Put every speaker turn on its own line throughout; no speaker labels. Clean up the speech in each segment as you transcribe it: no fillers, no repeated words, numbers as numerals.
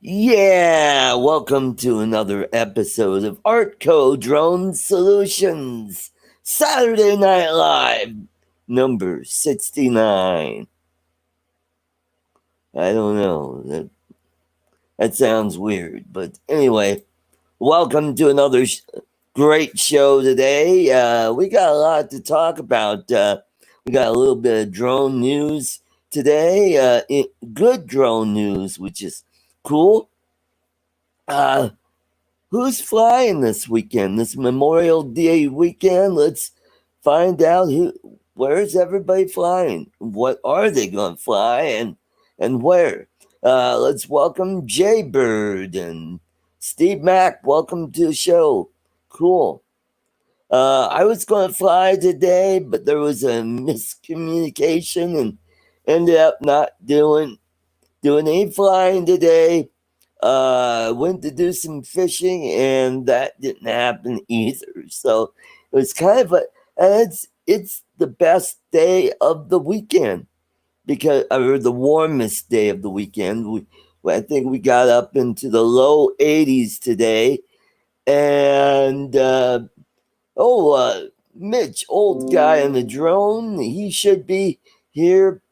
Yeah, welcome to another episode of ArtCo Drone Solutions, Saturday Night Live, number 69. I don't know, that sounds weird, but anyway, welcome to another great show today. We got a lot to talk about. We got a little bit of drone news today, good drone news, which is cool. Uh, Who's flying this weekend? This Memorial Day weekend? Let's find out where's everybody flying? What are they going to fly and where? Let's welcome Jaybird and Steve Mack. Welcome to the show. Cool. I was going to fly today, but there was a miscommunication and ended up not doing any flying today. Went to do some fishing, and that didn't happen either. So it was kind of and it's the best day of the weekend or the warmest day of the weekend. I think we got up into the low 80s today, and Mitch, old guy in the drone, he should be here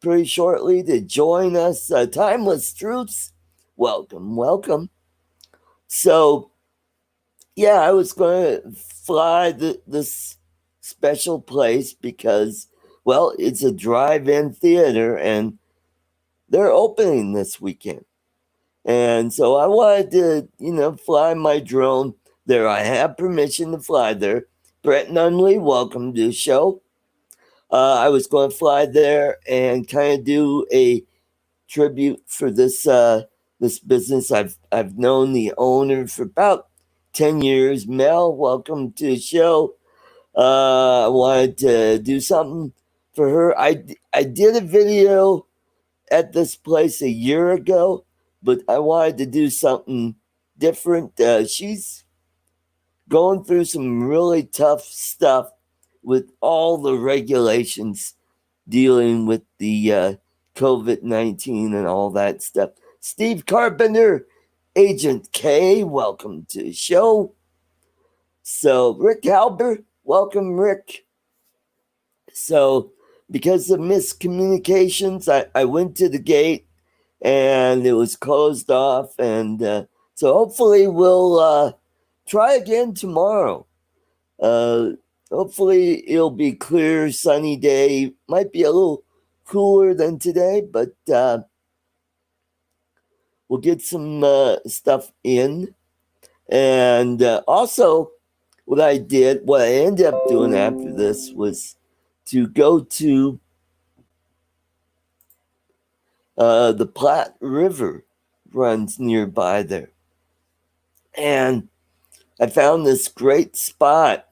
pretty shortly to join us. Timeless Truths, welcome. So, yeah, I was going to fly this special place because, well, it's a drive-in theater and they're opening this weekend. And so I wanted to, fly my drone there. I have permission to fly there. Brett Nunley, welcome to the show. I was going to fly there and kind of do a tribute for this business. I've known the owner for about 10 years. Mel, welcome to the show. I wanted to do something for her. I did a video at this place a year ago, but I wanted to do something different. She's going through some really tough stuff with all the regulations dealing with the COVID-19 and all that stuff. Steve Carpenter, Agent K, welcome to the show. So, Rick Halber, welcome, Rick. So, because of miscommunications, I went to the gate and it was closed off. And so, hopefully, we'll try again tomorrow. Uh, Hopefully, it'll be clear, sunny day. Might be a little cooler than today, but we'll get some stuff in. And also, what I ended up doing after this was to go to the Platte River, runs nearby there. And I found this great spot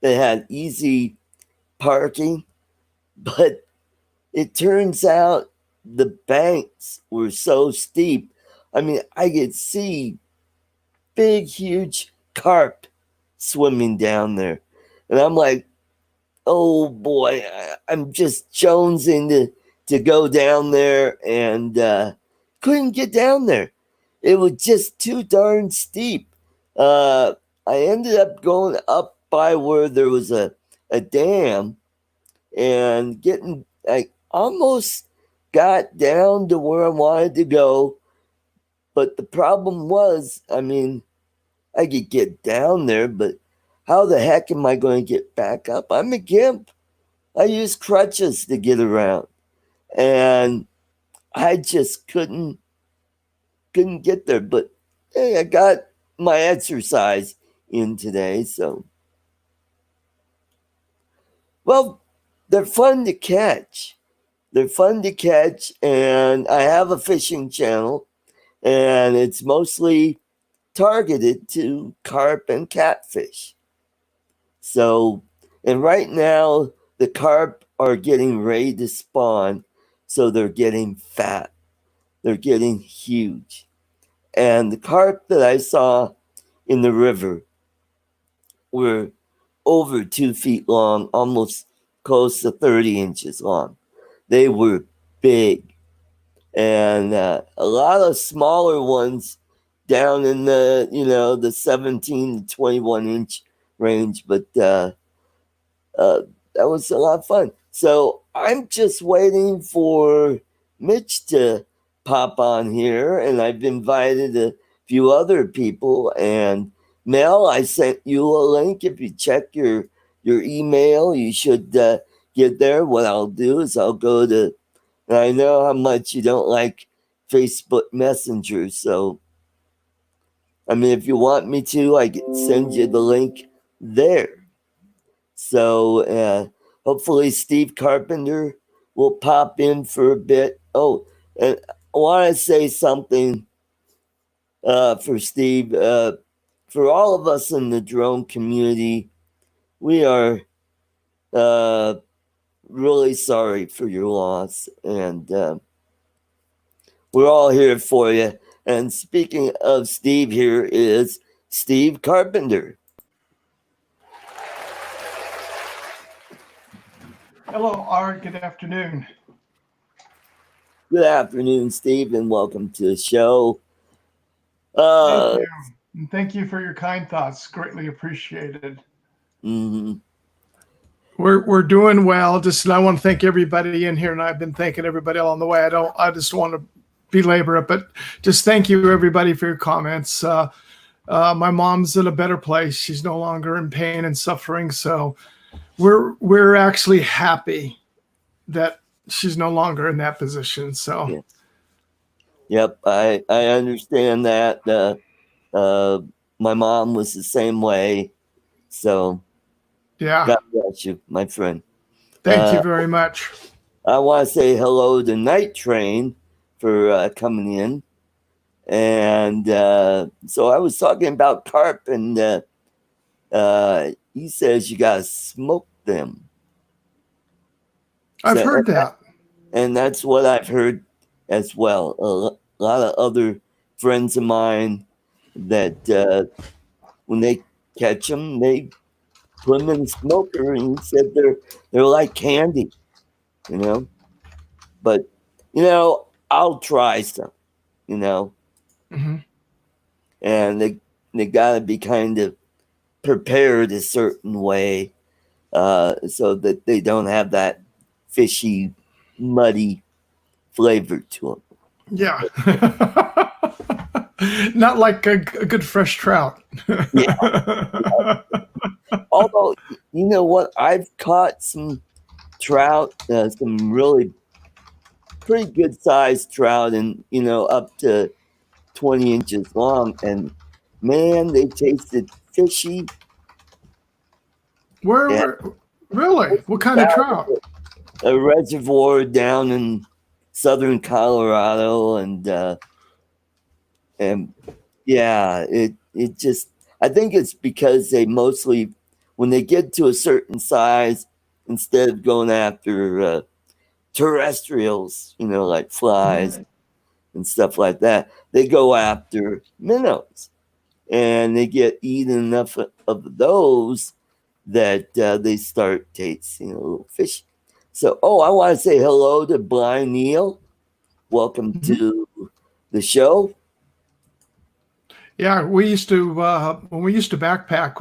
that had easy parking, but it turns out the banks were so steep. I mean, I could see big, huge carp swimming down there. And I'm like, oh boy, I'm just jonesing to go down there and couldn't get down there. It was just too darn steep. Uh, I ended up going up by where there was a dam and I almost got down to where I wanted to go. But the problem was, I mean, I could get down there, but how the heck am I going to get back up? I'm a gimp. I use crutches to get around. And I just couldn't get there. But hey, I got my exercise in today, so well, they're fun to catch. They're fun to catch, and I have a fishing channel, and it's mostly targeted to carp and catfish. So, and right now, the carp are getting ready to spawn, so they're getting fat. They're getting huge. And the carp that I saw in the river were over 2 feet long, almost close to 30 inches long. They were big. and a lot of smaller ones down in the 17 to 21-inch range. But that was a lot of fun. So I'm just waiting for Mitch to pop on here, and I've invited a few other people. And Mel, I sent you a link. If you check your email, you should get there. What I'll do is I'll go to. And I know how much you don't like Facebook Messenger, so I mean, if you want me to, I can send you the link there. So hopefully Steve Carpenter will pop in for a bit. Oh, and I want to say something for Steve. For all of us in the drone community, we are really sorry for your loss, and we're all here for you. And speaking of Steve, here is Steve Carpenter.
Hello, Art. Good afternoon.
Good afternoon, Steve, and welcome to the show.
Thank you. And thank you for your kind thoughts. Greatly appreciated.
Mm-hmm.
We're doing well. I want to thank everybody in here, and I've been thanking everybody along the way. I just want to belabor it, but just thank you everybody for your comments. My mom's in a better place. She's no longer in pain and suffering, so we're actually happy that she's no longer in that position. So,
yeah. Yep, I understand that. My mom was the same way. So,
yeah,
God bless you, my friend.
Thank you very much.
I want to say hello to Night Train for coming in. And so I was talking about carp, and he says you got to smoke them.
I've heard that.
And that's what I've heard as well. A lot of other friends of mine that when they catch them, they put them in the smoker, and he said they're like candy, you know. But I'll try some,
Mm-hmm.
and they gotta be kind of prepared a certain way, so that they don't have that fishy, muddy flavor to them.
Yeah. Not like a good fresh trout.
Yeah. Although, you know what? I've caught some trout, some really pretty good sized trout, and up to 20 inches long. And man, they tasted fishy.
Really? What kind of trout?
A reservoir down in southern Colorado, and yeah, it just, I think it's because they mostly, when they get to a certain size, instead of going after terrestrials, like flies and stuff like that, they go after minnows, and they get eaten enough of those that they start tasting a little fishy. So, I want to say hello to Blind Neil. Welcome to the show.
Yeah, we used to when we used to backpack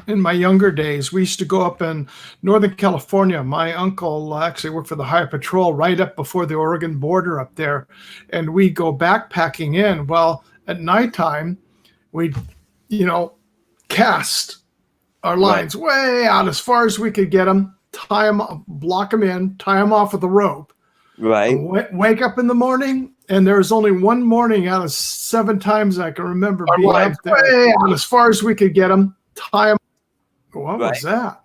in my younger days. We used to go up in Northern California. My uncle actually worked for the Highway Patrol right up before the Oregon border up there, and we'd go backpacking in. Well, at nighttime, we'd cast our lines way out as far as we could get them, tie them, block them in, tie them off with a rope.
Right.
Wake up in the morning, and there was only one morning out of 7 times I can remember being up there way out as far as we could get them, tie them. What was that?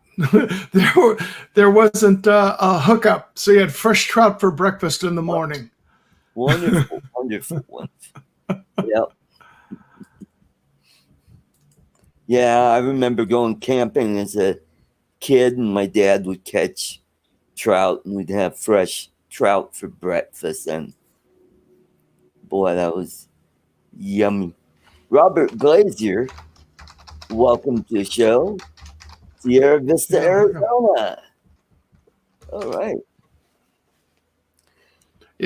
there wasn't a hookup, so you had fresh trout for breakfast in the morning.
Wonderful, wonderful, wonderful. Yep. Yeah, I remember going camping as a kid, and my dad would catch trout, and we'd have fresh trout for breakfast, and boy, that was yummy. Robert Glazier, welcome to the show. Sierra Vista, Arizona. All right.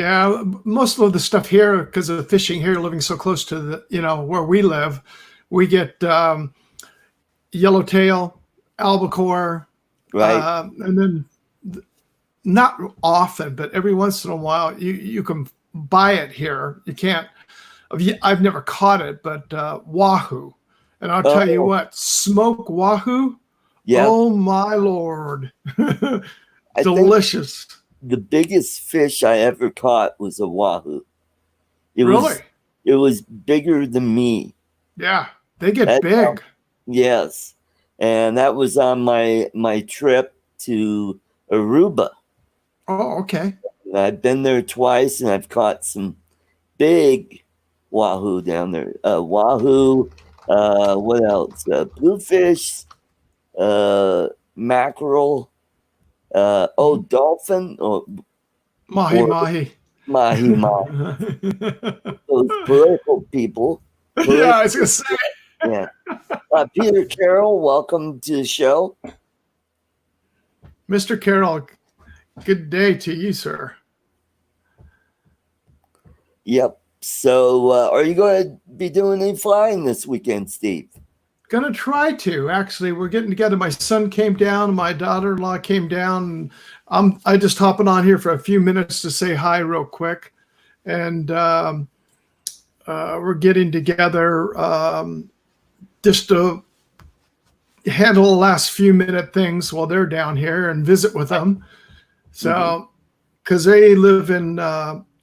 Yeah, most of the stuff here, because of the fishing here, living so close to where we live, we get yellowtail, albacore,
right?
and then not often, but every once in a while, you can buy it here. You can't. I've never caught it, but wahoo, and I'll tell you
Oh,
what, smoke wahoo.
yep.
Oh my lord,
I think
delicious!
the biggest fish I ever caught was a wahoo. It
Really?
was it was bigger than me.
Yeah, they get
That's how,
big.
yes, and that was on my trip to Aruba.
Oh, okay.
I've been there twice, and I've caught some big wahoo down there. Wahoo. What else? Bluefish. Mackerel.
Mhm.
Dolphin.
Mahi
Or
mahi.
mahi mahi. Those political people.
Yeah, I was
Political.
gonna say,
Yeah. Peter Carroll, welcome to the show.
Mr. Carroll, good day to you, sir.
Yep. So, are you going to be doing any flying this weekend, Steve?
Gonna try to. Actually, we're getting together. My son came down, my daughter-in-law came down. I just hopping on here for a few minutes to say hi real quick, and we're getting together just to handle the last few minute things while they're down here and visit with them.
Mm-hmm.
So, because they live in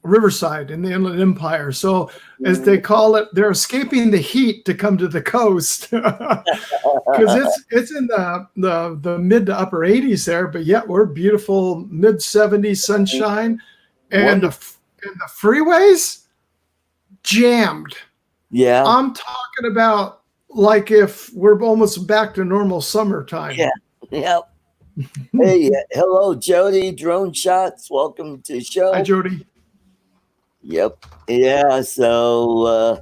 Riverside in the Inland Empire, so as they call it, they're escaping the heat to come to the coast because it's in the mid to upper 80s there, but yet we're beautiful mid 70s sunshine, and
Wonderful.
the freeways jammed.
Yeah.
I'm talking about like if we're almost back to normal summertime.
Yeah. Yep. Hey, hello, Jody. Drone Shots. Welcome to the
Hi,
show.
Jody.
Yep. Yeah. So,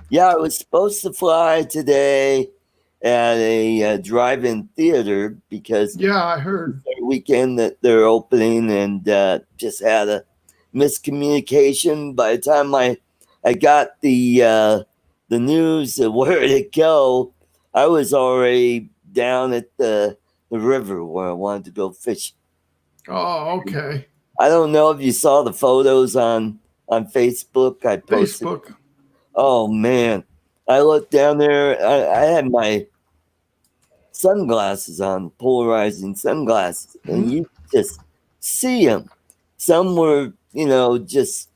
yeah, I was supposed to fly today at a drive-in theater because
Yeah, I heard.
it's their weekend that they're opening, and just had a miscommunication. By the time I got the news of where to go, I was already down at the river where I wanted to go fish.
Oh, okay.
I don't know if you saw the photos on Facebook I posted.
Facebook.
Oh man, I looked down there. I had my sunglasses on, polarizing sunglasses, and
Mhm.
you just see them. Some were, just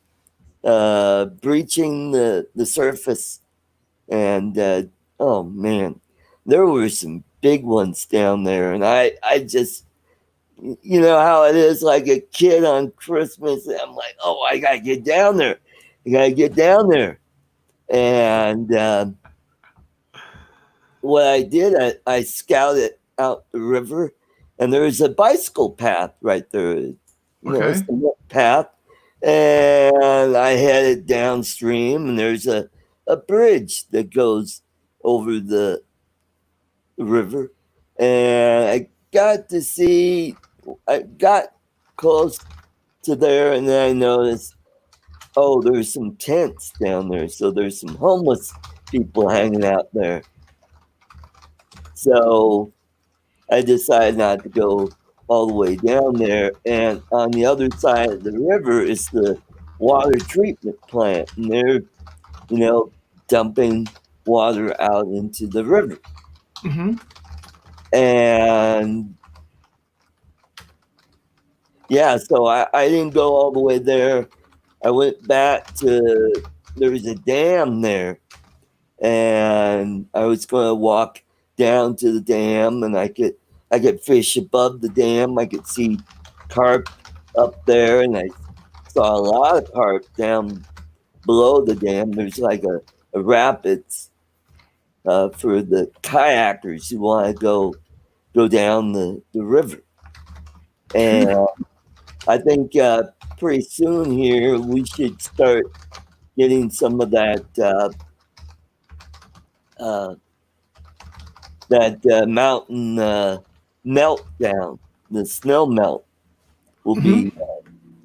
breaching the surface, and oh man, there were some big ones down there, and I just, you know how it is, like a kid on Christmas. I'm like, oh, I gotta get down there. I gotta get down there, and what I did, I scouted out the river, and there's a bicycle path right there.
Okay.
It's a path, and I headed downstream, and there's a bridge that goes over the river, and I got close to there, and then I noticed, oh, there's some tents down there, so there's some homeless people hanging out there. So I decided not to go all the way down there. And on the other side of the river is the water treatment plant, and they're, dumping water out into the river.
Hmm.
And yeah, so I didn't go all the way there. I went back to, there was a dam there, and I was going to walk down to the dam, and I could fish above the dam. I could see carp up there, and I saw a lot of carp down below the dam. There's like a rapids for the kayakers who want to go down the river. And I think pretty soon here we should start getting some of uh, that mountain melt down. The snow melt will
Hmm.
be.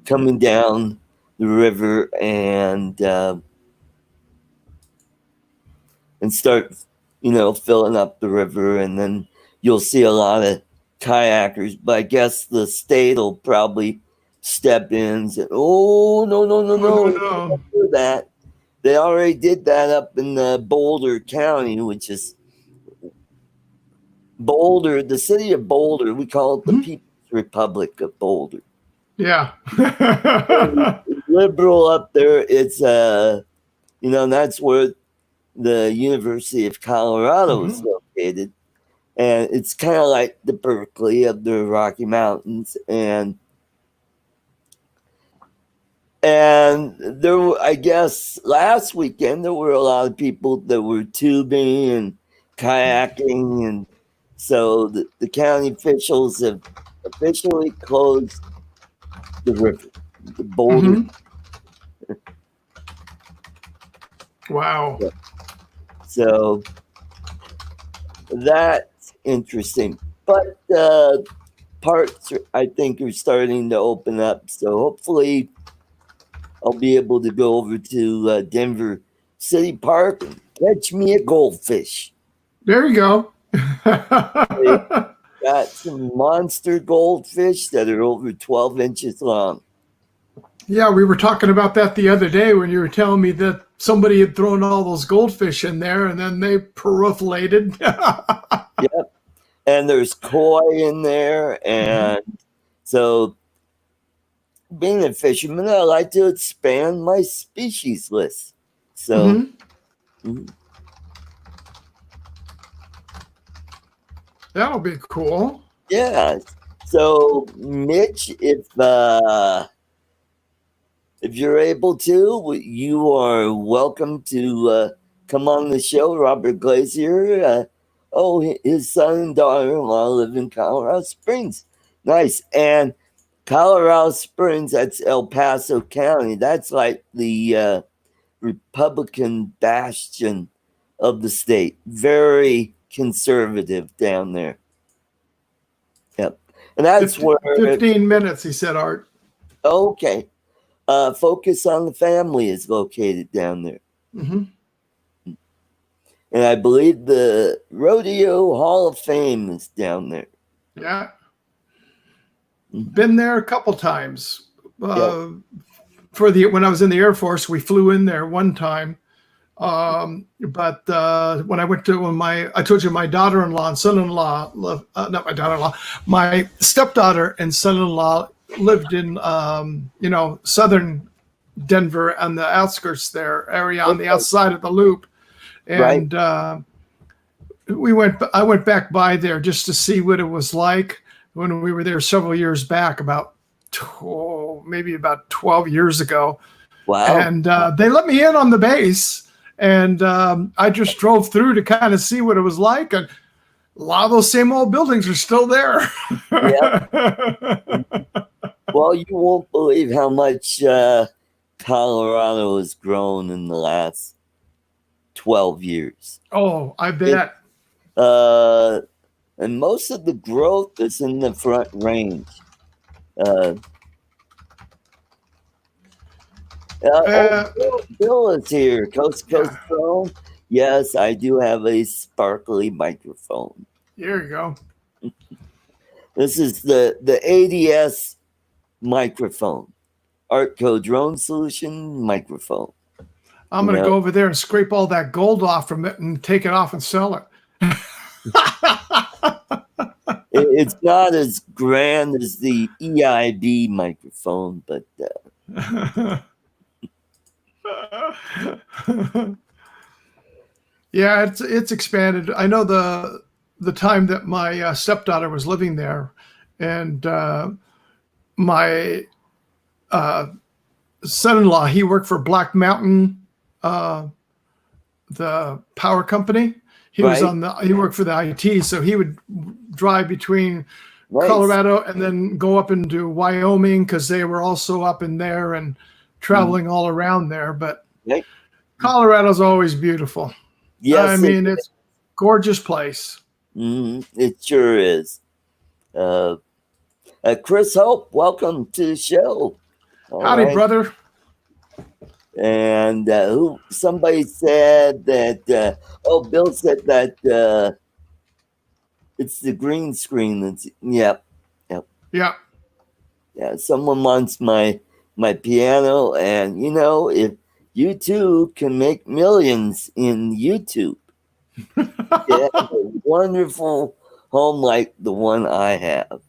coming down the river and start, filling up the river, and then you'll see a lot of kayakers. But I guess the state will probably step in and say, "Oh, no, no, no,
Oh, no,
no,
no.
don't do that." They already did that up in Boulder County, which is Boulder, the city of Boulder. We call it the People's Republic of Boulder.
Yeah.
Liberal up there. It's that's where the University of Colorado is located, and it's kind of like the Berkeley of the Rocky Mountains, and there, I guess last weekend there were a lot of people that were tubing and kayaking, and so the county officials have officially closed the river, the Boulder.
Wow.
So that's interesting. But parks, I think, are starting to open up. So hopefully I'll be able to go over to Denver City Park and catch me a goldfish.
There you go.
Got some monster goldfish that are over 12 inches long.
Yeah, we were talking about that the other day when you were telling me that somebody had thrown all those goldfish in there and then they proliferated.
Yep. And there's koi in there. And so, being a fisherman, I like to expand my species list. So,
that'll be cool.
Yeah. So, Mitch, if you're able to, you are welcome to come on the show. Robert Glazier. His son and daughter-in-law live in Colorado Springs. Nice. And Colorado Springs, that's El Paso County. That's like the Republican bastion of the state. Very conservative down there. Yep. And that's
15 minutes, he said, Art.
Okay. Focus on the Family is located down there. And I believe the Rodeo Hall of Fame is down there.
Yeah. Been there a couple times. When I was in the Air Force, we flew in there one time. But when I went to I told you my daughter-in-law and son-in-law, not my daughter-in-law, my stepdaughter and son-in-law lived in, southern Denver on the outskirts there, area on the outside of the loop. And I went back by there just to see what it was like when we were there several years back, maybe about 12 years ago.
Wow.
And they let me in on the base, and I just drove through to kind of see what it was like. And a lot of those same old buildings are still there.
Yeah. Well, you won't believe how much Colorado has grown in the last 12 years.
Oh, I bet.
And most of the growth is in the Front Range. Bill is here. Coast to Coast Phone. Yes, I do have a sparkly microphone.
Here you go.
This is the ADS microphone. ArtCo Drone Solution microphone.
I'm going to go over there and scrape all that gold off from it and take it off and sell it.
It's not as grand as the EIB microphone, but
yeah, it's expanded. I know the time that my stepdaughter was living there, and my son-in-law, he worked for Black Mountain, the power company. He was he worked for the IT, so he would drive between Colorado and then go up into Wyoming because they were also up in there and traveling all around there. But Colorado's always beautiful.
Yes,
I mean, it's a gorgeous place.
It sure is. Chris Hope, welcome to the show. All
Howdy,
right.
brother.
And somebody said that, Bill said that it's the green screen that's, yep.
Yeah.
Yeah, someone wants my piano, and if you too can make millions in YouTube, yeah, a wonderful home like the one I have.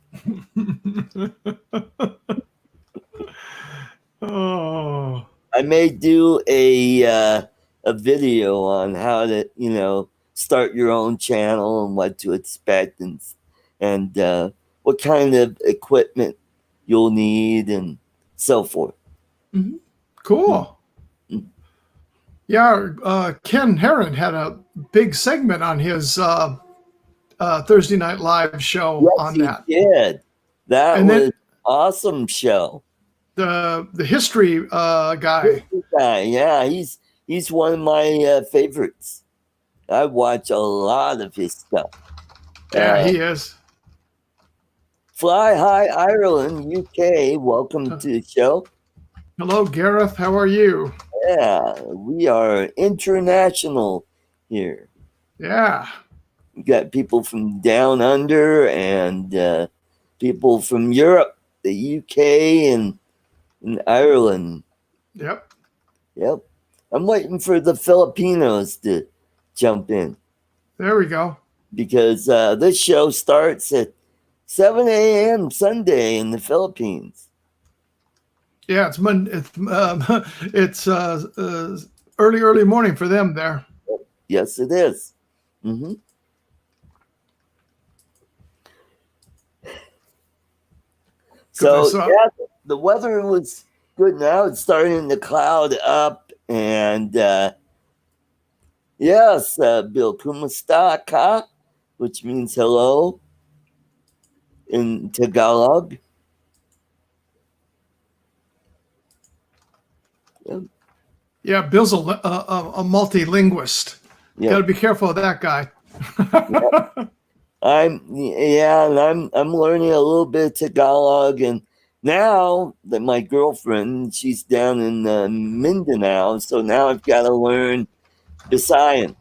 Oh.
I may do a video on how to start your own channel and what to expect, and what kind of equipment you'll need and so forth.
Cool.
Mm.
Yeah, Ken Herron had a big segment on his Thursday Night Live show
Yes,
on
he
that.
did. That
And then
was awesome show.
the history guy.
This guy, yeah, he's one of my favorites. I watch a lot of his stuff.
Yeah,
Uh,
he is.
Fly High Ireland, UK. Welcome to the show.
Hello, Gareth. How are you?
Yeah, we are international here.
Yeah.
We got people from down under and people from Europe, the UK, and Ireland.
Yep.
Yep. I'm waiting for the Filipinos to jump in
There we go.
because this show starts at 7 a.m. Sunday in the Philippines.
Yeah, it's it's early morning for them there.
Yes, it is. Mm-hmm. So, yeah, the weather was good now. It's starting to cloud up. And yes, Bill, kumusta ka? Which means hello in Tagalog. Yep.
Yeah, Bill's a multilinguist.
Yep.
Got to be careful of that guy.
Yep. I'm learning a little bit of Tagalog, and now that my girlfriend, she's down in Mindanao, so now I've got to learn Visayan,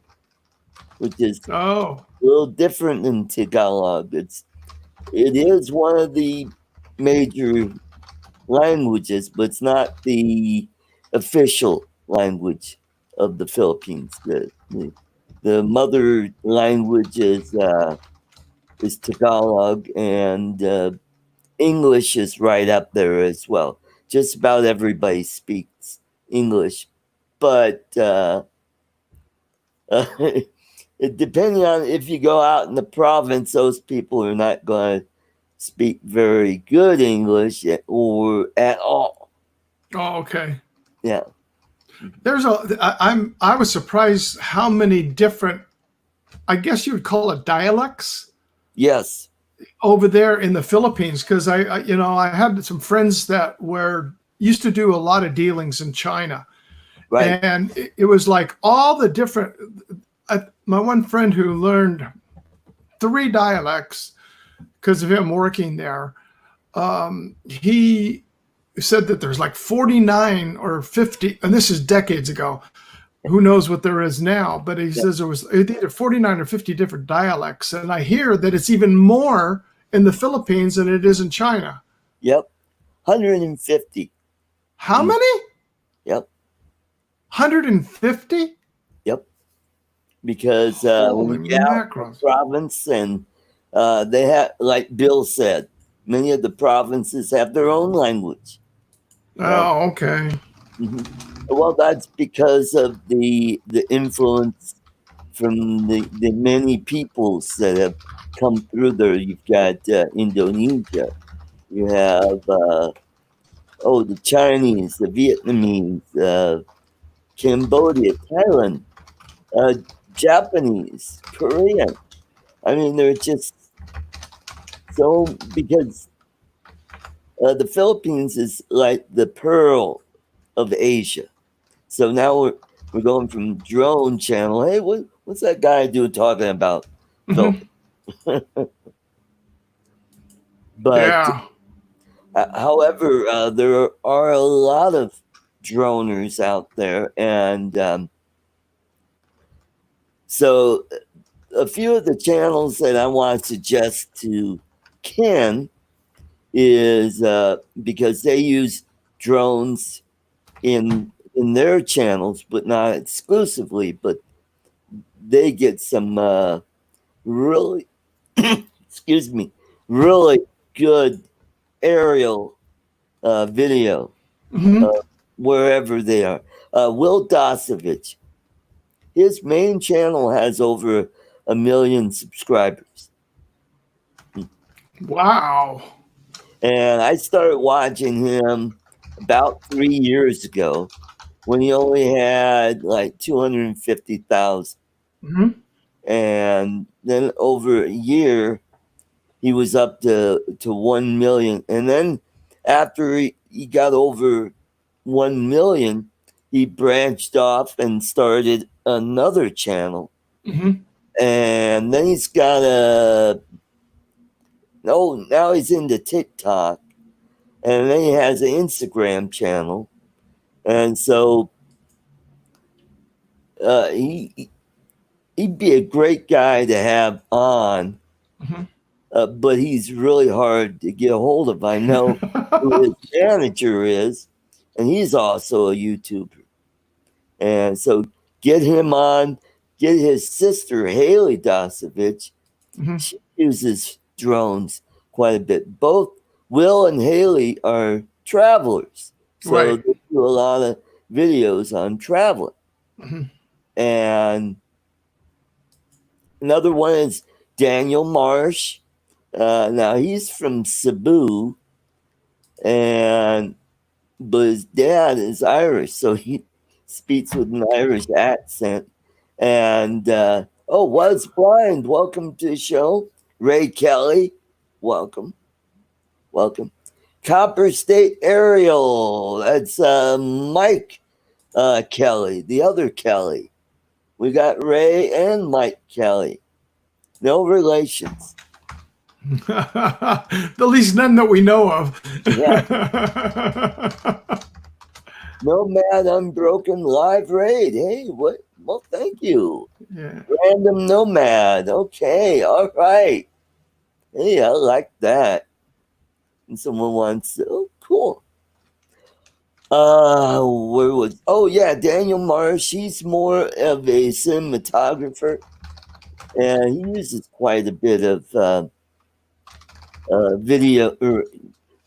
which is
Oh,
a little different than Tagalog. It is one of the major languages, but it's not the official language of the Philippines. The mother language is Tagalog, and English is right up there as well. Just about everybody speaks English, but depending on if you go out in the province, those people are not going to speak very good English or at all.
oh, okay.
Yeah.
I was surprised how many different, I guess you would call it dialects.
Yes.
Over there in the Philippines, because I had some friends that used to do a lot of dealings in China,
right,
and it was like all the different. My one friend who learned 3 dialects because of him working there, he said that there's like 49 or 50, and this is decades ago. Who knows what there is now? But he says there was either 49 or 50 different dialects. And I hear that it's even more in the Philippines than it is in China.
Yep. 150.
How many?
Yep.
150?
Yep. Because when you get out of the province, and they have, like Bill said, many of the provinces have their own language.
Oh, okay.
Mm-hmm. Well, that's because of the influence from the many peoples that have come through there. You've got Indonesia. You have the Chinese, the Vietnamese, Cambodia, Thailand, Japanese, Korean. I mean, they're just so, because the Philippines is like the pearl of Asia. So now we're going from drone channel. Hey, what's that guy doing talking about?
Mm-hmm.
But
yeah.
However, there are a lot of droners out there, and so a few of the channels that I want to suggest to Ken is because they use drones in their channels, but not exclusively. But they get some really, excuse me, really good aerial video
Mhm.
wherever they are. Will Dosovich, his main channel has over 1 million subscribers.
Wow.
And I started watching him about 3 years ago when he only had like 250,000.
Mhm.
And then over a year, he was up to 1 million. And then after he got over 1 million, he branched off and started another channel.
Mhm.
And then he's got a, no, now he's into TikTok. And then he has an Instagram channel. And so he'd be a great guy to have on,
Mhm.
but he's really hard to get a hold of. I know who his manager is, and he's also a YouTuber. And so get him on, get his sister, Haley Dosovich.
Mhm.
She uses drones quite a bit. Both Will and Haley are travelers. So
Right.
they do a lot of videos on traveling.
Mhm.
And another one is Daniel Marsh. Now he's from Cebu, and but his dad is Irish, so he speaks with an Irish accent. And oh, was blind. Welcome to the show, Ray Kelly. Welcome, welcome. Copper State Aerial. That's Mike Kelly, the other Kelly. We got Ray and Mike Kelly. No relations.
At least none that we know of.
Yeah. Nomad Unbroken Live Raid. Hey, what? Well, thank you.
Yeah.
Random Nomad. Okay, all right. Hey, I like that. And someone wants, oh, cool. Where was, oh, yeah, Daniel Marsh. He's more of a cinematographer, and he uses quite a bit of video or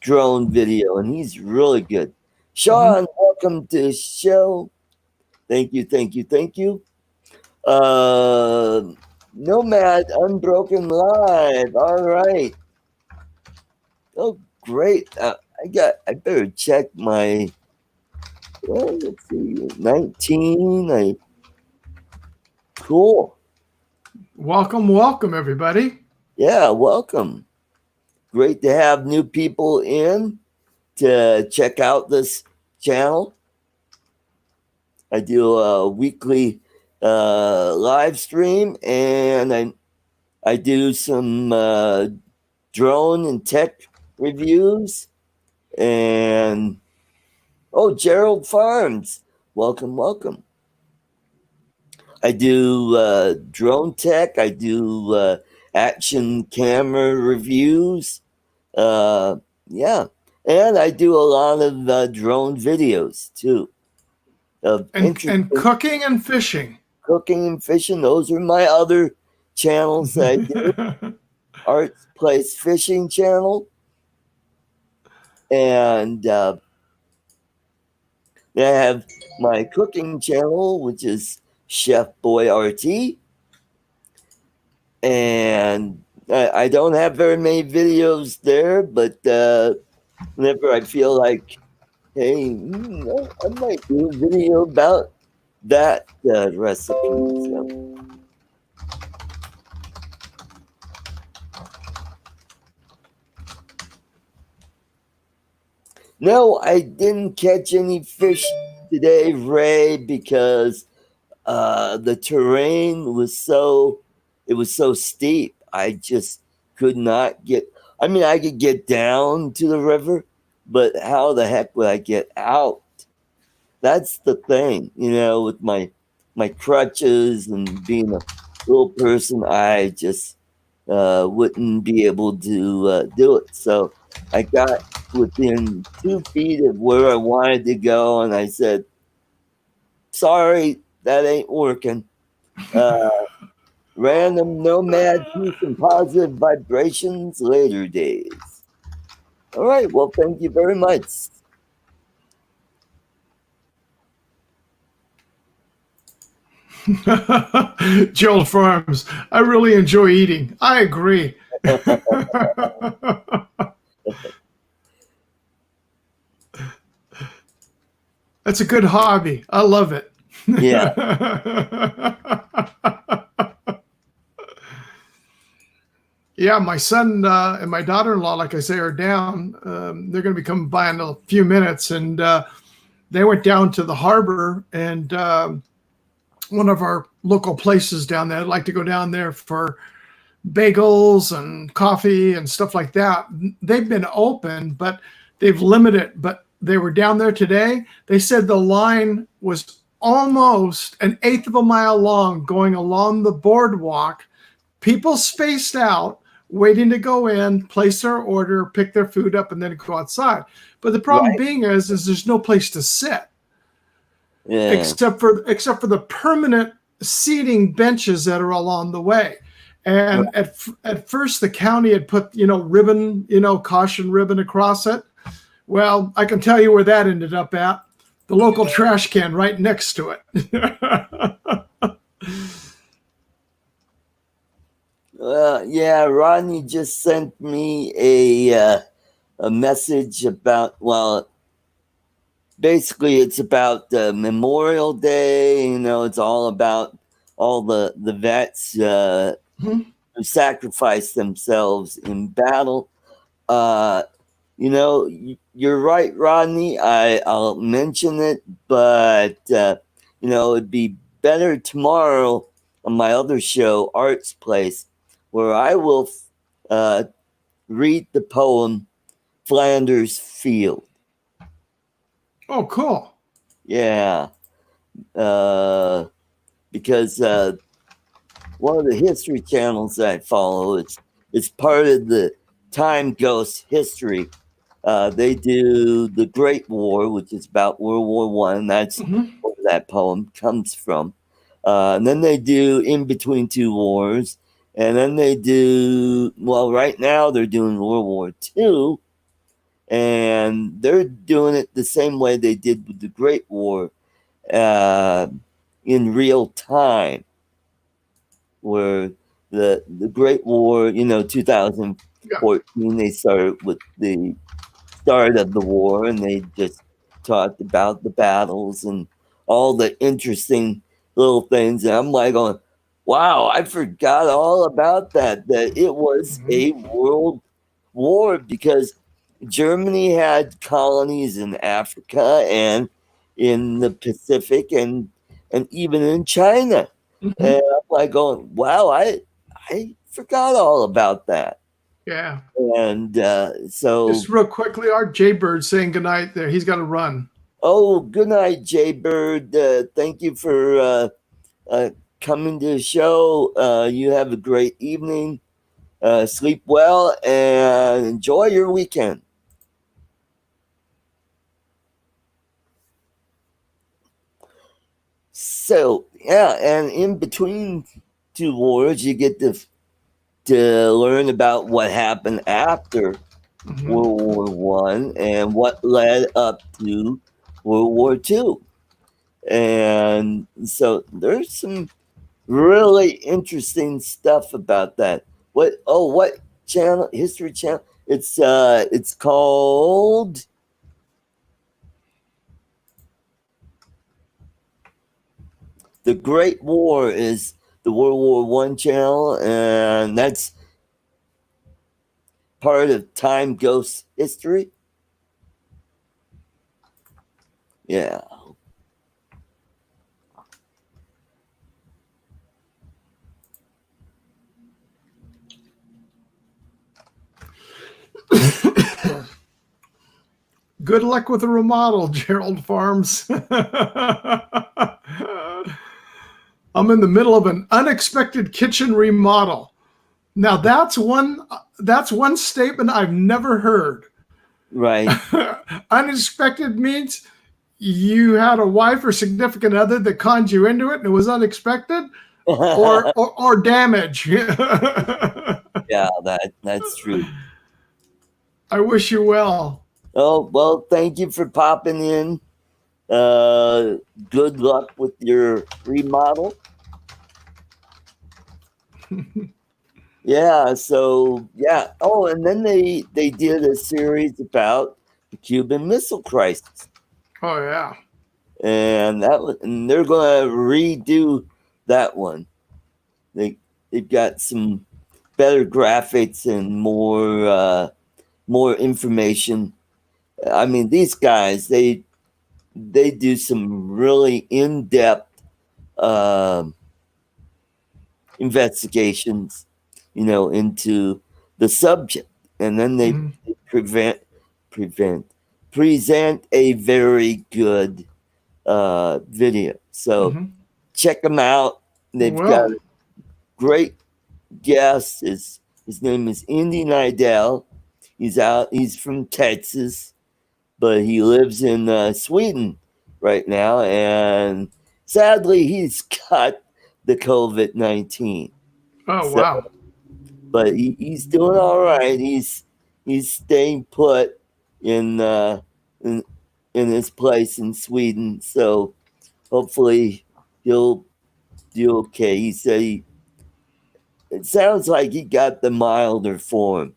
drone video, and he's really good.
Mhm.
Sean, welcome to the show. Thank you, thank you, thank you. Uh, Nomad Unbroken Live. All right. Oh, great. I better check my. Well, let's see. 19. Cool.
Welcome, welcome, everybody.
Yeah. Welcome. Great to have new people in to check out this channel. I do a weekly live stream, and I do some drone and tech reviews. And oh, Gerald Farms, welcome, welcome. I do drone tech. I do action camera reviews. Uh, yeah, and I do a lot of drone videos too of
And
interesting
cooking and fishing.
cooking and fishing. Those are my other channels that I do. Art's Place Fishing Channel, and I have my cooking channel, which is Chef Boy RT, and I don't have very many videos there, but whenever I feel like, hey, I might do a video about that recipe. So. No, I didn't catch any fish today, Ray, because the terrain was so steep. I just could not get. I mean, I could get down to the river, but how the heck would I get out? That's the thing, with my crutches and being a little person, I just wouldn't be able to do it. So I got within 2 feet of where I wanted to go, and I said, "Sorry, that ain't working." Uh, Random nomad, peace and positive vibrations, later days. All right. Well, thank you very much.
Joel Farms. I really enjoy eating. I agree. That's a good hobby. I love it.
Yeah.
Yeah, my son and my daughter-in-law, like I say, are down. They're going to be coming by in a few minutes, and they went down to the harbor and one of our local places down there. I'd like to go down there for bagels and coffee and stuff like that. They've been open, but they've limited. But they were down there today. They said the line was almost an eighth of a mile long going along the boardwalk. People spaced out, waiting to go in, place their order, pick their food up, and then go outside. But the problem
Right.
being is there's no place to sit
Yeah.
except for the permanent seating benches that are along the way. And at first, the county had put ribbon, caution ribbon across it. Well, I can tell you where that ended up at. The local trash can right next to it.
Yeah, Rodney just sent me a message about, well, basically it's about Memorial Day. It's all about all the vets who sacrificed themselves in battle. You're right, Rodney. I'll mention it, but it'd be better tomorrow on my other show, Art's Place, where I will read the poem Flanders Field.
Oh, cool.
Yeah, because one of the history channels that I follow, it's part of the Time Ghost history. They do the Great War, which is about World War One. That's where that poem comes from. And then they do In Between Two Wars, and then they do, well, right now they're doing World War Two, and they're doing it the same way they did with the Great War, in real time, where the Great War, 2014, they started with the start of the war, and they just talked about the battles and all the interesting little things. And I'm like going, wow, I forgot all about that it was a world war, because Germany had colonies in Africa and in the Pacific, and even in China. And I'm like going, wow, I forgot all about that.
Yeah.
And so,
Just real quickly, our Jaybird saying goodnight there. He's got to run.
oh, good night, Jaybird. Thank you for coming to the show. You have a great evening. Sleep well and enjoy your weekend. So, yeah, and in between two wars, you get to learn about what happened after World War One and what led up to World War Two. And so there's some really interesting stuff about that. What channel? History Channel. It's called The Great War, is the World War One channel, and that's part of Time Ghost history. Yeah.
Good luck with the remodel, Gerald Farms. I'm in the middle of an unexpected kitchen remodel. Now that's one statement I've never heard.
Right.
Unexpected means you had a wife or significant other that conned you into it and it was unexpected, or damage.
Yeah, that's true.
I wish you well.
Oh, well, thank you for popping in. Good luck with your remodel. Yeah, so yeah. Oh, and then they did a series about the Cuban Missile Crisis.
Oh yeah.
And they're gonna redo that one. They've got some better graphics and more information. I mean, these guys they do some really in-depth investigations, into the subject, and then they present a very good video. So check them out. They've got a great guest. His name is Indy Nidell. He's from Texas, but he lives in Sweden right now, and sadly he's got the COVID-19.
Oh wow.
But he's doing all right. He's staying put in his place in Sweden. So hopefully he'll do okay. He said it sounds like he got the milder form.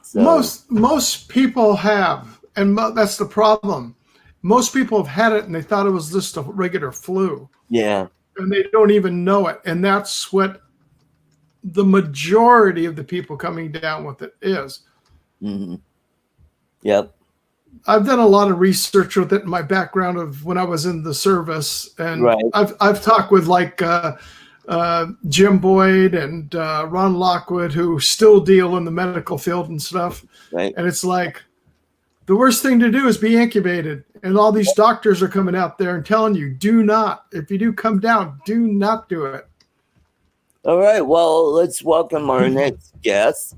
So,
most people have, and that's the problem. Most people have had it and they thought it was just a regular flu.
Yeah.
And they don't even know it. And that's what the majority of the people coming down with it is.
Mm-hmm. Yep.
I've done a lot of research with it in my background of when I was in the service, and
right.
I've talked with like Jim Boyd and Ron Lockwood, who still deal in the medical field and stuff.
Right.
And it's like the worst thing to do is be incubated, and all these doctors are coming out there and telling you, do not. If you do come down, do not do it.
All right. Well, let's welcome our next guest.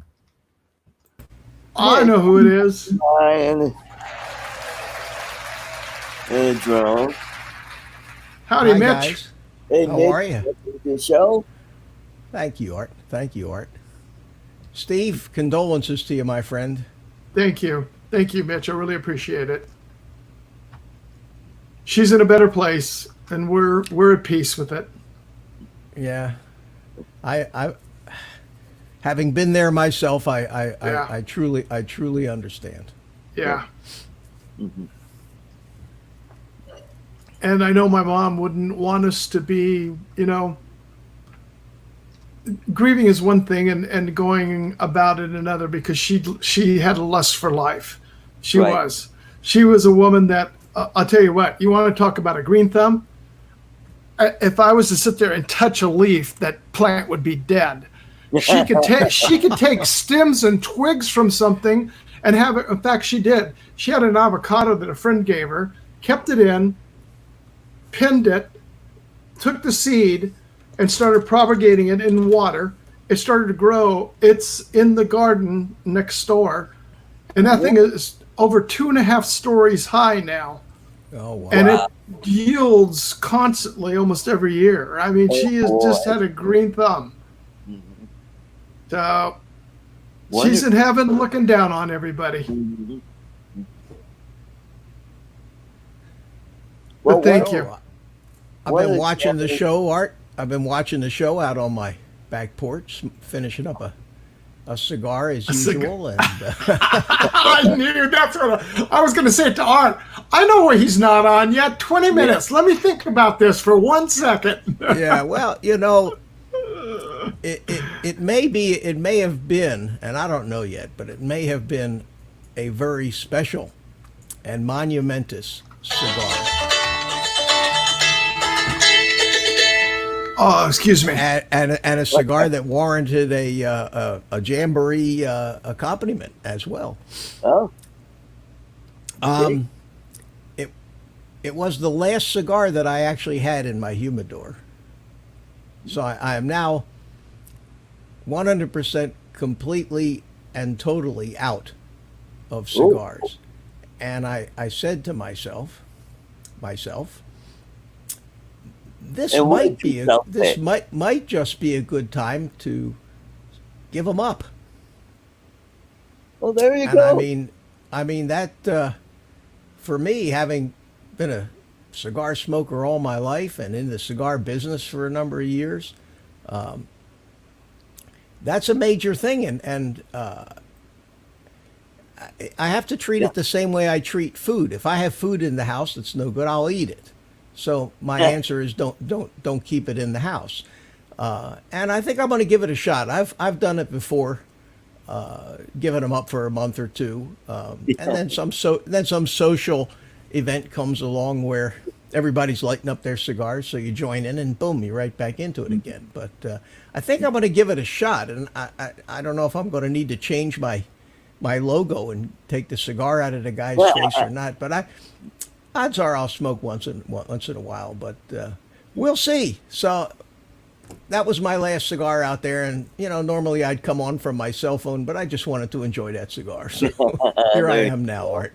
I know who it is.
And a drone.
Howdy,
Hi,
Mitch.
Guys.
Hey,
How
Mitch,
are you?
welcome to the show.
Thank you, Art. Thank you, Art. Steve, condolences to you, my friend.
Thank you. Thank you, Mitch. I really appreciate it. She's in a better place, and we're at peace with it.
Yeah. I having been there myself, I truly understand.
Yeah.
Mm-hmm.
And I know my mom wouldn't want us to be, grieving is one thing and going about it another, because she had a lust for life. She was a woman that, I'll tell you what, you want to talk about a green thumb? If I was to sit there and touch a leaf, that plant would be dead. She could take stems and twigs from something and have it. In fact, she did. She had an avocado that a friend gave her, kept it in, pinned it, took the seed, and started propagating it in water. It started to grow. It's in the garden next door, and that thing is over 2.5 stories high now.
Oh, wow.
And it yields constantly almost every year. I mean, she has just had a green thumb. So she's in heaven looking down on everybody. Well, thank you.
I've been watching the show, Art. I've been watching the show out on my back porch, finishing up a cigar as usual. And
I knew that's what I was going to say to Art. I know where he's not on yet. 20 minutes. Let me think about this for 1 second.
Yeah, well, it may have been, and I don't know yet, but it may have been a very special and monumentous cigar.
Oh, excuse me.
And a cigar that warranted a jamboree accompaniment as well.
Oh.
Um, it it was the last cigar that I actually had in my humidor. So I am now 100% completely and totally out of cigars. And I said to myself, this
And what
might
did you
be a,
tell
this
me?
might just be a good time to give them up.
Well, there you
And
go.
I mean that for me, having been a cigar smoker all my life and in the cigar business for a number of years, that's a major thing. And I have to treat
Yeah.
it the same way I treat food. If I have food in the house that's no good, I'll eat it. So my
Yeah.
answer is don't keep it in the house. And I think I'm going to give it a shot. I've done it before, given them up for a month or two, and then some social event comes along where everybody's lighting up their cigars, so you join in and boom, you're right back into it again. But I think I'm going to give it a shot, and I don't know if I'm going to need to change my logo and take the cigar out of the guy's
Well,
face or not. But odds are I'll smoke once in a while, but we'll see. So that was my last cigar out there, and normally I'd come on from my cell phone, but I just wanted to enjoy that cigar. So here I
There you
am now, Art.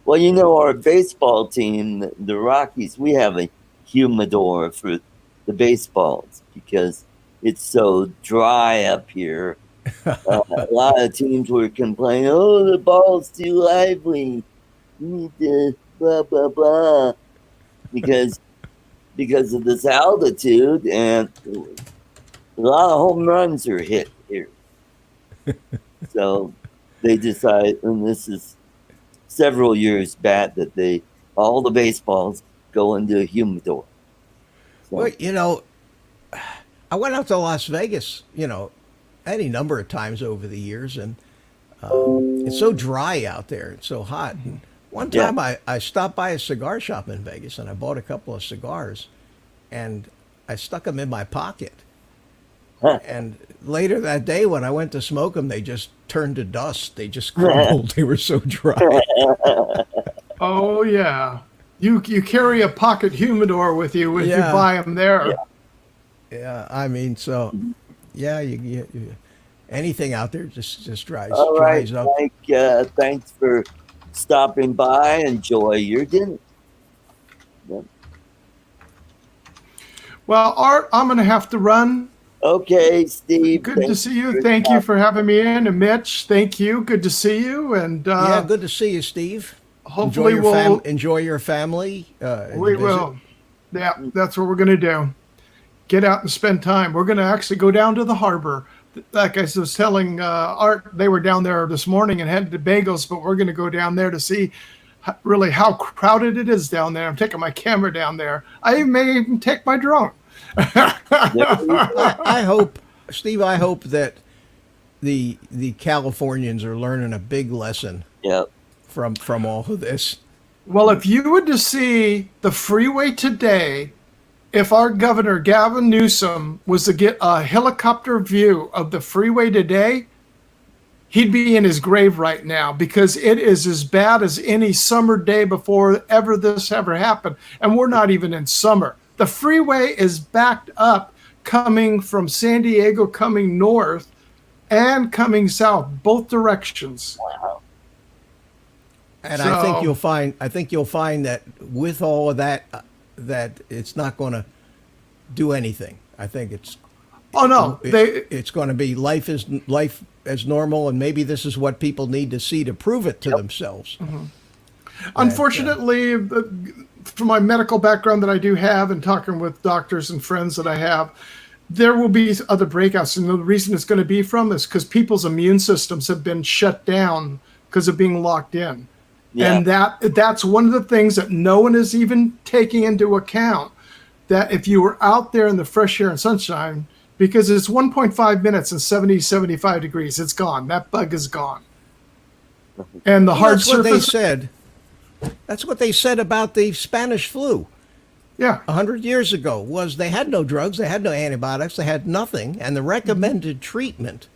Well, our baseball team, the Rockies, we have a humidor for the baseballs because it's so dry up here. A lot of teams were complaining, oh, the ball's too lively. You need to blah, blah, blah. Because of this altitude, and a lot of home runs are hit here. So they decide, and this is several years back, that all the baseballs go into a humidor. So,
Well, I went out to Las Vegas, any number of times over the years, and it's so dry out there. It's so hot. And one
Yeah.
time I stopped by a cigar shop in Vegas, and I bought a couple of cigars, and I stuck them in my pocket.
huh.
And later that day, when I went to smoke them, they just turned to dust. They just crumbled. They were so dry.
Oh yeah. You carry a pocket humidor with you if you
Yeah.
buy them there.
Yeah.
Yeah, I mean, so yeah, anything out there just
All right,
dries up.
Mike. Thanks for stopping by. Enjoy your dinner. Yep.
Well, Art, I'm going to have to run.
Okay, Steve.
Good to
thanks
see you.
for
Thank you
stopping.
for having me in. And Mitch, thank you. Good to see you. And
Yeah, good to see you, Steve.
hopefully we'll
Enjoy your family. And
we
visit.
will. Yeah, that's what we're going to do. Get out and spend time. We're going to actually go down to the harbor. Like I was telling Art, they were down there this morning and headed to Bagels, but we're going to go down there to see really how crowded it is down there. I'm taking my camera down there. I may even take my drone.
I hope, Steve. I hope that the Californians are learning a big lesson
Yep.
from all of this.
Well, if you were to see the freeway today, if our governor, Gavin Newsom, was to get a helicopter view of the freeway today, he'd be in his grave right now because it is as bad as any summer day before this ever happened. And we're not even in summer. The freeway is backed up coming from San Diego, coming north and coming south, both directions.
Wow.
And
So-
I think you'll find that with all of that, that it's not going to do anything. I think
Oh, no.
it's going to be life as normal, and maybe this is what people need to see to prove it to themselves.
Unfortunately, from my medical background that I do have and talking with doctors and friends that I have, there will be other breakouts. And the reason it's going to be from is because people's immune systems have been shut down because of being locked in.
Yeah.
And that's one of the things that no one is even taking into account, that if you were out there in the fresh air and sunshine, because it's 1.5 minutes and 70, 75 degrees, it's gone. That bug is gone. And the hard
That's what they
surface.
said. That's what they said about the Spanish flu
Yeah.
100 years ago. Was they had no drugs, they had no antibiotics, they had nothing, and the recommended treatment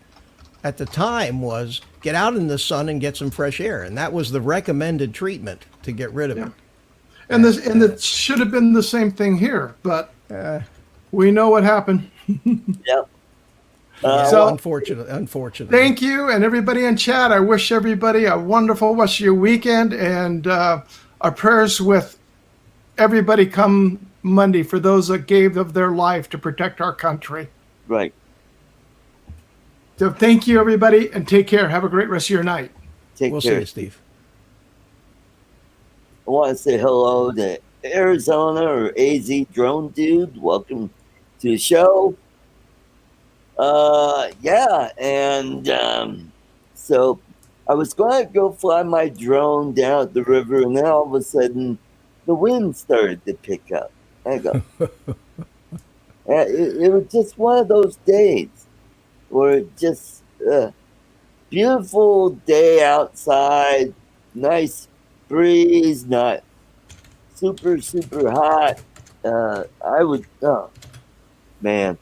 at the time was get out in the sun and get some fresh air, and that was the recommended treatment to get rid of
Yeah.
it.
And it should have been the same thing here, but we know what happened.
Yep.
Yeah,
So-
unfortunately.
Thank you, and everybody in chat. I wish everybody a wonderful rest of your weekend, and our prayers with everybody come Monday for those that gave of their life to protect our country.
Right.
So thank you, everybody, and take care. Have a great rest of your night.
Take
We'll see
care.
you, Steve.
I want to say hello to Arizona or AZ Drone Dude. Welcome to the show. Yeah, and so I was going to go fly my drone down at the river, and then all of a sudden the wind started to pick up. I go, it was just one of those days where just beautiful day outside, nice breeze, not super hot. Oh man,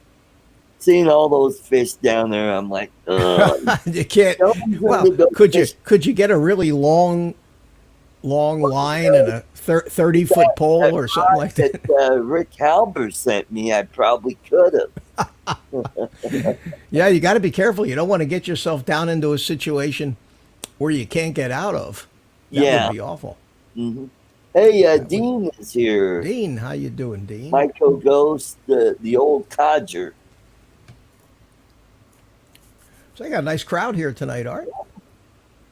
seeing all those fish down there, I'm like, ugh.
You can't. Well, could you get a really long line and a 30-foot pole or something like that?
Rick Halber sent me, I probably could have.
Yeah, you got to be careful. You don't want to get yourself down into a situation where you can't get out of. That would be awful.
Mm-hmm. Hey, Dean is here.
Dean, how you doing, Dean?
My co-ghost, the old codger.
So I got a nice crowd here tonight, Art.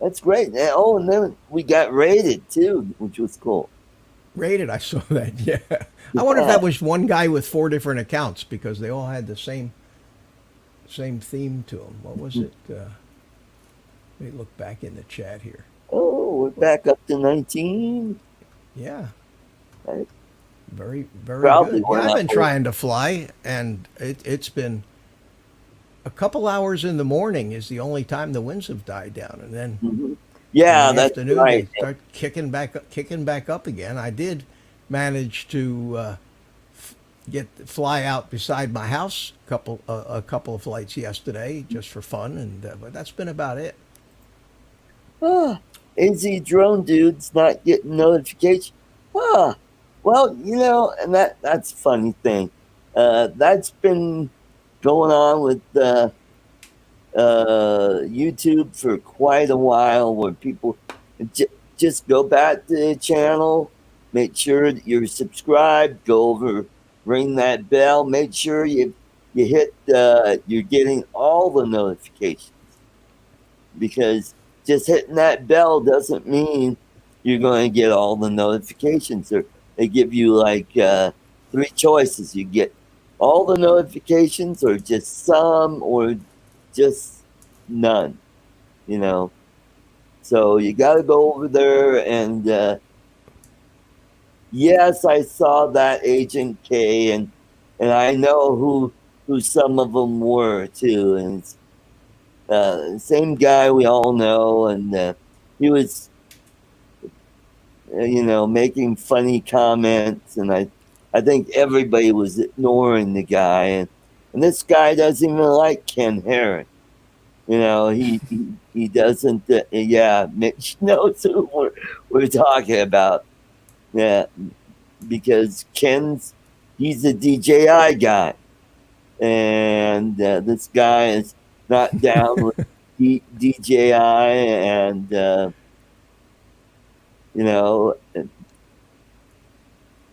That's great. Oh, and then we got rated too, which was cool.
Rated, I saw that. Yeah, I wonder if that was one guy with 4 different accounts because they all had the same theme to them. What was it? Let me look back in the chat here.
Oh, we're back up to 19.
Yeah.
Right.
Very
Probably
good. Yeah, I've been trying to fly, and it's been a couple hours in the morning is the only time the winds have died down, and then
Yeah,
in the
that's
afternoon
right.
they start kicking back up again. I did manage to fly out beside my house a couple of flights yesterday just for fun, and but that's been about it.
AZ Drone Dude's not getting notification. Well, and that's a funny thing. That's been going on with YouTube for quite a while, where people just go back to the channel, make sure that you're subscribed, go over, ring that bell, make sure you hit you're getting all the notifications, because just hitting that bell doesn't mean you're going to get all the notifications. They give you like 3 choices. You get all the notifications, or just some, or just none, So you got to go over there, and yes, I saw that Agent K, and I know who some of them were too, and it's same guy we all know, and he was making funny comments, and I think everybody was ignoring the guy, and this guy doesn't even like Ken Herron. He doesn't. Yeah, Mitch knows who we're talking about. Yeah, because he's a DJI guy, and this guy is not down with DJI, and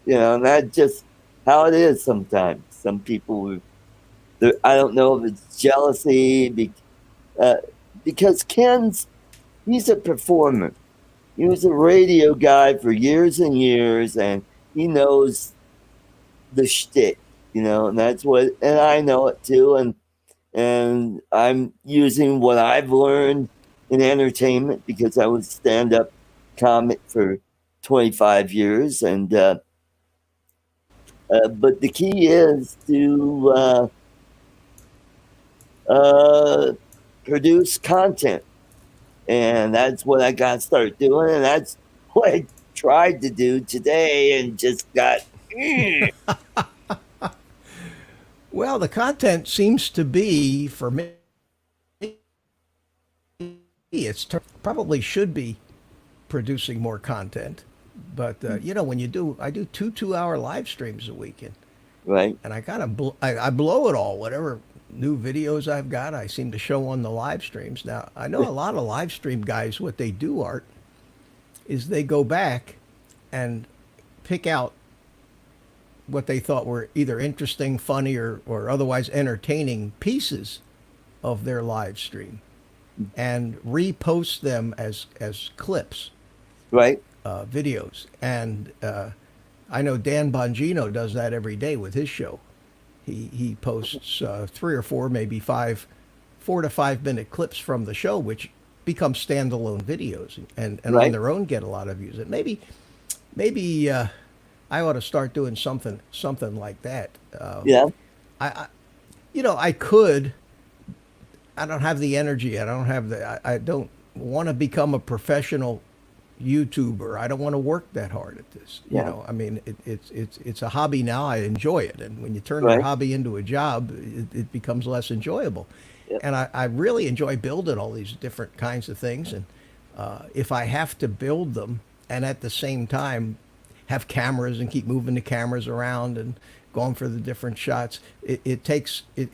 and that's just how it is sometimes. Some people, I don't know if it's jealousy, because he's a performer. He was a radio guy for years and years, and he knows the shtick, and that's and I know it too, and I'm using what I've learned in entertainment, because I was stand-up comic for 25 years, and but the key is to produce content, and that's what I got to start doing, and that's what I tried to do today, and just got
Well, the content seems to be, for me, probably should be producing more content. But you know, I do 2 2 hour live streams a week,
Right.
and I kind of I blow it all. Whatever new videos I've got, I seem to show on the live streams. Now I know a lot of live stream guys. What they do, Art, is they go back and pick out what they thought were either interesting, funny, or otherwise entertaining pieces of their live stream and repost them as clips,
Right.
videos. And I know Dan Bongino does that every day with his show. He posts 3 or 4, maybe 5, 4 to 5 minute clips from the show, which become standalone videos and
Right.
on their own get a lot of views. And maybe I ought to start doing something like that.
Yeah.
I you know, I could. I don't have the energy. I don't have I don't want to become a professional YouTuber. I don't want to work that hard at this. You
Yeah.
know, I mean, it's a hobby now. I enjoy it, and when you turn
Right.
your hobby into a job, it becomes less enjoyable.
Yep.
And I really enjoy building all these different kinds of things. And if I have to build them and at the same time have cameras and keep moving the cameras around and going for the different shots, it takes it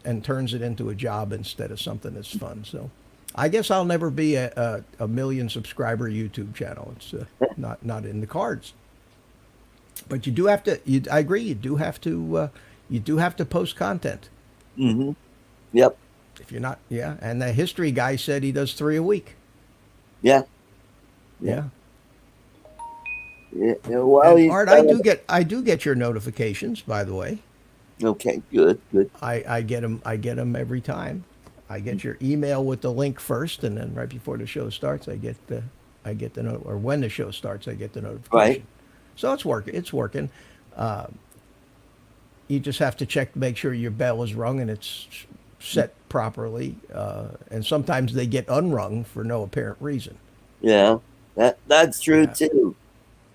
and turns it into a job instead of something that's fun. So I guess I'll never be a million subscriber YouTube channel. It's not in the cards. But you do have to. I agree. You do have to post content.
Mm-hmm. Yep.
If you're not, yeah. And the history guy said he does 3 a week.
Yeah.
Yeah.
Yeah. Well,
And Art, I do get your notifications, by the way.
Okay. Good. Good.
I get them. I get them every time. I get your email with the link first, and then right before the show starts, I get the note, or when the show starts, I get the notification.
Right.
So it's working. It's working. You just have to check to make sure your bell is rung and it's set properly. And sometimes they get unrung for no apparent reason,
Yeah. That's true
Yeah.
too.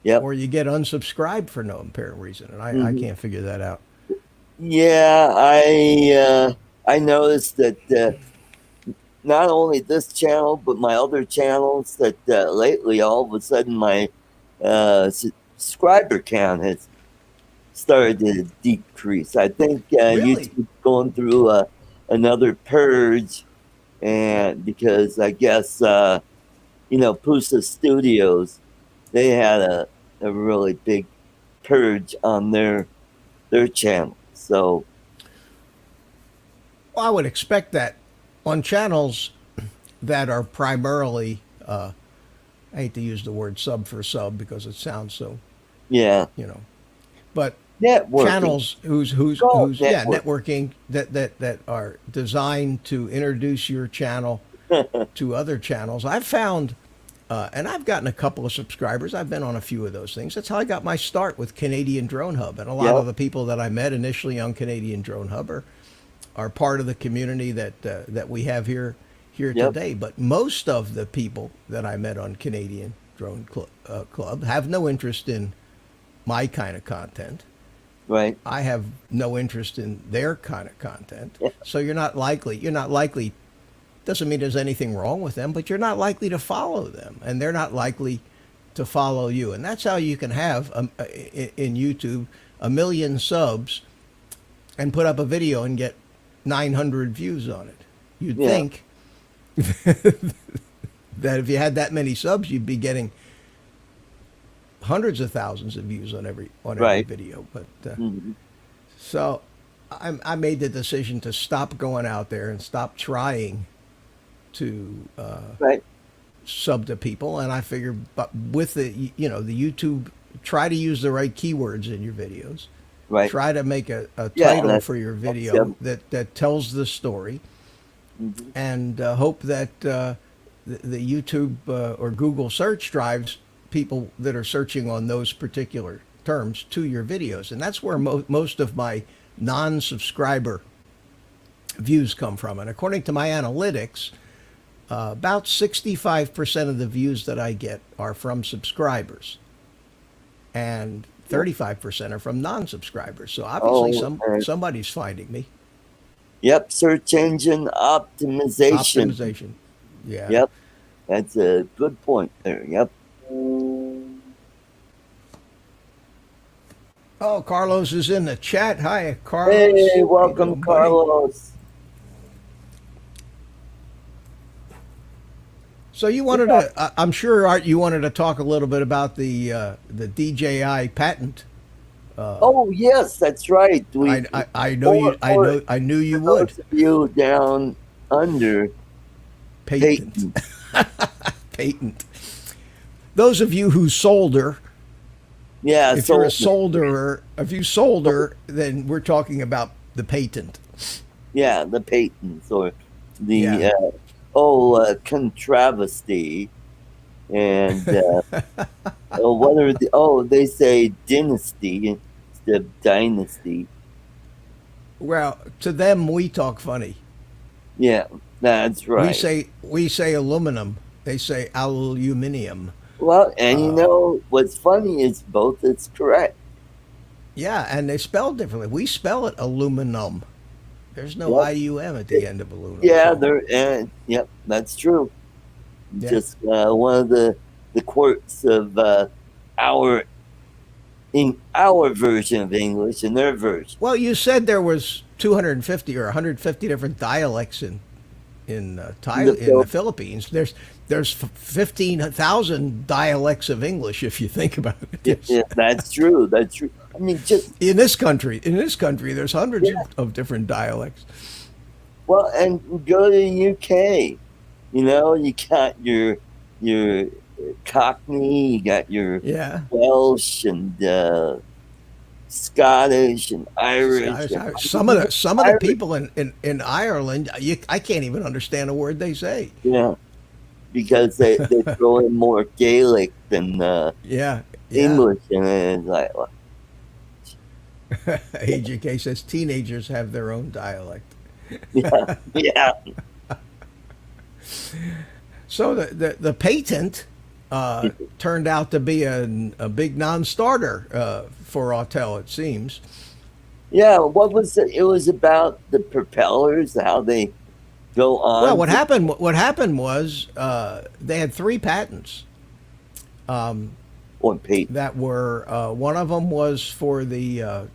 Yep.
or you get unsubscribed for no apparent reason, and I
Mhm.
can't figure that out.
Yeah. I noticed that not only this channel but my other channels that lately all of a sudden my subscriber count has started to decrease. I think
Really?
YouTube's going through another purge, and because I guess Pusa Studios, they had a really big purge on their channel. So
Well, I would expect that on channels that are primarily, I hate to use the word sub for sub because it sounds so,
yeah,
but
networking.
channels who's
Call
yeah,
network.
networking that are designed to introduce your channel to other channels. I've found, and I've gotten a couple of subscribers. I've been on a few of those things. That's how I got my start with Canadian Drone Hub, and a lot
Yep.
of the people that I met initially on Canadian Drone Hub are part of the community that we have here
Yep.
today. But most of the people that I met on Canadian Drone Club have no interest in my kind of content.
Right.
I have no interest in their kind of content. So you're not likely, doesn't mean there's anything wrong with them, but you're not likely to follow them, and they're not likely to follow you. And that's how you can have, in YouTube, 1 million subs and put up a video and get 900 views on it. You'd
Yeah.
think that if you had that many subs, you'd be getting hundreds of thousands of views on every
Right.
video. But
Mhm.
so I made the decision to stop going out there and stop trying to
Right.
sub to people. And I figured, but with the YouTube, try to use the right keywords in your videos.
Right.
Try to make a
Yeah,
title
that's-
for your
that's
video that tells the story,
Mhm.
and hope that the YouTube or Google search drives people that are searching on those particular terms to your videos. And that's where most of my non-subscriber views come from. And according to my analytics, about 65% of the views that I get are from subscribers, and 35% are from non-subscribers. So obviously
Okay.
somebody's finding me.
Yep. Search engine optimization.
Optimization. Yeah.
Yep. That's a good point there. Yep.
Oh, Carlos is in the chat. Hi, Carlos.
Hey,
How you
welcome,
doing, buddy?
Carlos.
So you wanted
Yeah.
to? I'm sure, Art, you wanted to talk a little bit about the DJI patent.
Oh, yes, that's right. We
I know
for
you.
for
I knew you
for
would.
those of you down under
Patent.
Peyton.
Patent. Those of you who solder,
Yeah,
if you're a
so
solderer, if you solder, then we're talking about the patent.
yeah, the Peytons or the
Yeah.
contravesty and what are they say dynasty instead of dynasty.
Well, to them we talk funny.
Yeah, that's right.
We say aluminum. They say aluminium.
Well, and what's funny is both it's correct.
Yeah, and they spell differently. We spell it aluminum. There's no
Yep.
IUM at the end of aluminum.
Yeah,
So,
there and yep, that's true.
yeah.
Just one of the quirks of our in our version of English and their version.
Well, you said there was 250 or 150 different dialects in in the Philippines. There's 15,000 dialects of English if you think about it. Yes.
Yeah, that's true. That's true. I mean, just
In this country, there's hundreds
yeah.
of different dialects.
Well, and go to the UK. You got your Cockney, you got your
Yeah.
Welsh and Scottish and Irish. And,
Some of the
Irish,
people in Ireland, I can't even understand a word they say.
yeah, because they throw in more Gaelic than
Yeah, yeah.
English, and it's like, well,
AJK says teenagers have their own dialect.
yeah, yeah,
So the patent turned out to be a big non-starter for Autel, it seems.
yeah. What was it? It was about the propellers, how they go
Well,
on.
what happened was they had three patents
On paper.
that were one of them was for the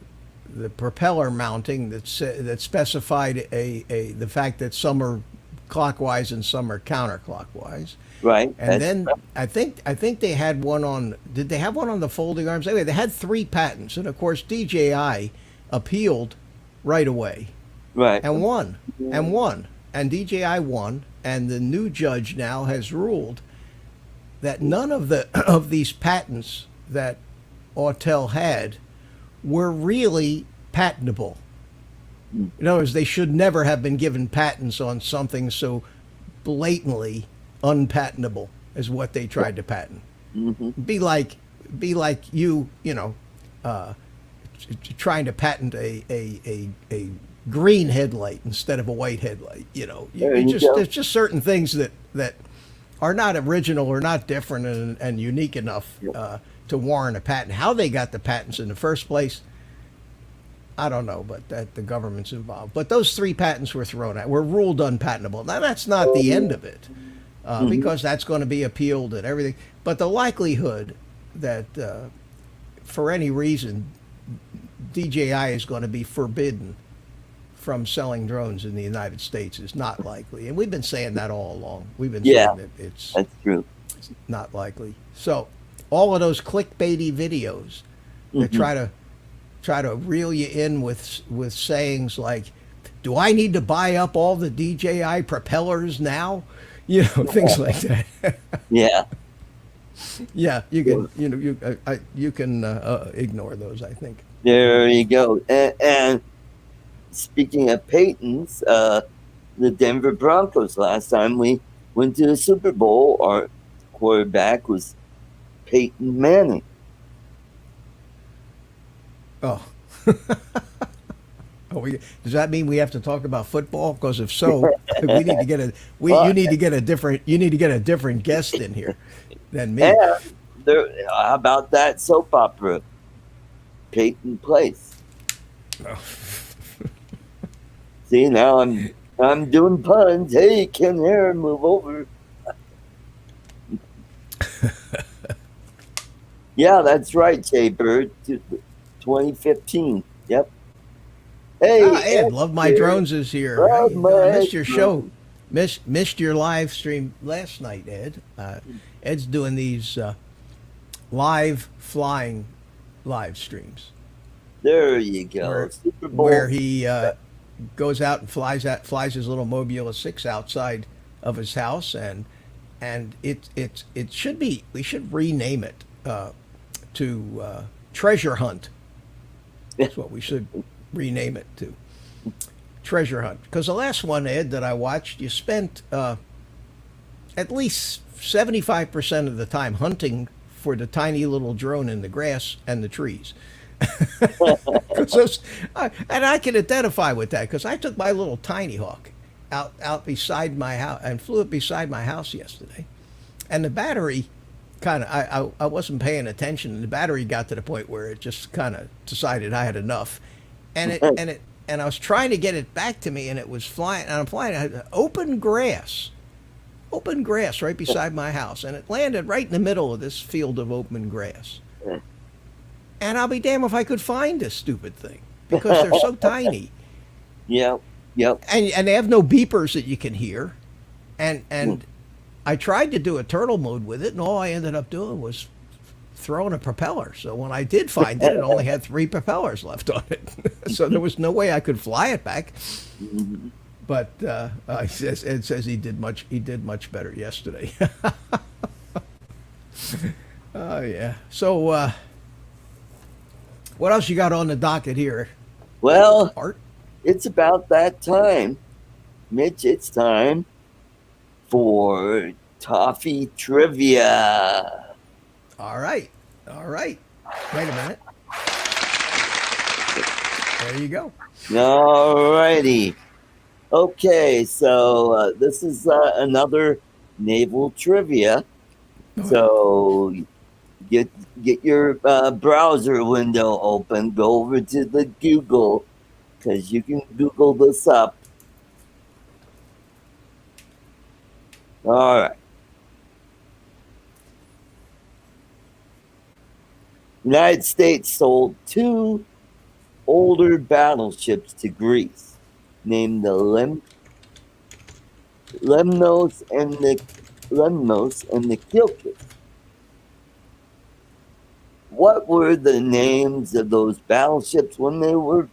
propeller mounting that specified the fact that some are clockwise and some are counterclockwise.
Right.
And then I think they had one on. Did they have one on the folding arms? Anyway, they had three patents, and of course DJI appealed right away
right.
and won, and DJI won, and the new judge now has ruled that none of these patents that Autel had were really patentable. In other words, they should never have been given patents on something so blatantly unpatentable as what they tried to patent.
Hmm.
Be like trying to patent a green headlight instead of a white headlight.
There you go.
There's just certain things that are not original or not different and unique enough to warrant a patent. How they got the patents in the first place, I don't know, but that the government's involved. But those three patents were thrown out, were ruled unpatentable. Now that's not the end of it, because that's going to be appealed and everything. But the likelihood that, for any reason, DJI is going to be forbidden from selling drones in the United States is not likely, and we've been saying that all along. We've been
Yeah.
saying that it's
That's true.
not likely. So all of those clickbaity videos that try to reel you in with sayings like, "Do I need to buy up all the DJI propellers now?" Things like that.
Yeah.
Yeah, you can you can ignore those, I think.
There you go. And speaking of Peytons, the Denver Broncos, last time we went to the Super Bowl, our quarterback was Peyton Manning.
Oh. Does that mean we have to talk about football? Because if so, we need to get you need to get a different guest in here than me.
And how about that soap opera, Peyton Place?
Oh.
See, now I'm doing puns. Hey, Ken Aaron, move over. Yeah, that's right, Jay Bird. 2015. Yep. Hey,
Ed,
Ed
love my
here.
drones is here. How
Love
you doing?
my
Missed your show.
drone.
Missed your live stream last night, Ed. Ed's doing these live flying live streams
There you go.
where
Super
where
Bowl.
he goes out and flies his little Mobula 6 outside of his house, and it should be, we should rename it to Treasure Hunt. That's what we should rename it to. Treasure Hunt. Because the last one, Ed, that I watched, you spent at least 75% of the time hunting for the tiny little drone in the grass and the trees. 'Cause and I can identify with that because I took my little tiny hawk out beside my house and flew it beside my house yesterday, and the battery kind of, I wasn't paying attention, and the battery got to the point where it just kind of decided I had enough, and I was trying to get it back to me, and it was flying, and I'm flying open grass right beside my house, and it landed right in the middle of this field of open grass. And I'll be damned if I could find this stupid thing because they're so tiny.
Yep. Yep.
And they have no beepers that you can hear. And I tried to do a turtle mode with it, and all I ended up doing was throwing a propeller. So when I did find it, it only had 3 propellers left on it. So there was no way I could fly it back. But Ed says he did much better yesterday. Oh yeah. So what else you got on the docket here,
Well,
Art?
it's about that time. Mitch, it's time for toffee trivia.
All right. Wait a minute. There you go.
All righty. Okay, so this is another naval trivia. So get your browser window open. Go over to the Google, because you can Google this up. All right. United States sold 2 older battleships to Greece, named the Lemnos and the Kilkis. What were the names of those battleships when they were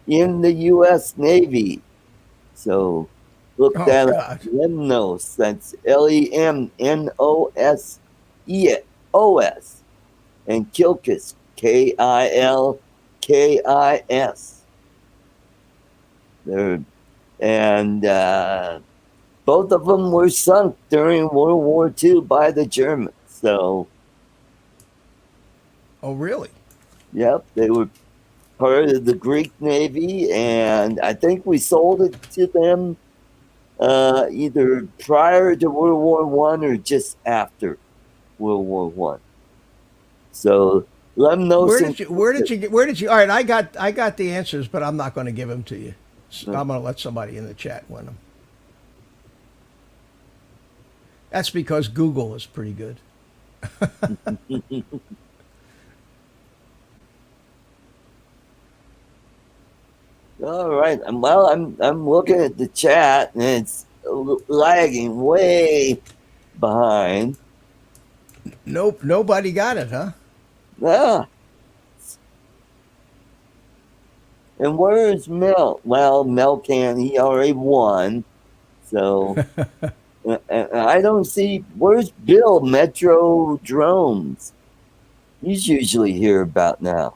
in the U.S. Navy? So look that up. Lemnos, that's Lemnoseos, and Kilkis, Kilkis. And both of them were sunk during World War II by the Germans. So,
Oh, really?
yep, they were part of the Greek Navy, and I think we sold it to them either prior to World War One or just after World War One. So Lemnos.
Where did you? All right, I got the answers, but I'm not going to give them to you. So I'm going to let somebody in the chat win them. That's because Google is pretty good.
All right. Well, I'm looking at the chat, and it's lagging way behind.
Nope, nobody got it, huh?
Ah. And where's Mel? Well, Mel can't. He already won. So I don't see. Where's Bill? Metro Drones. He's usually here about now.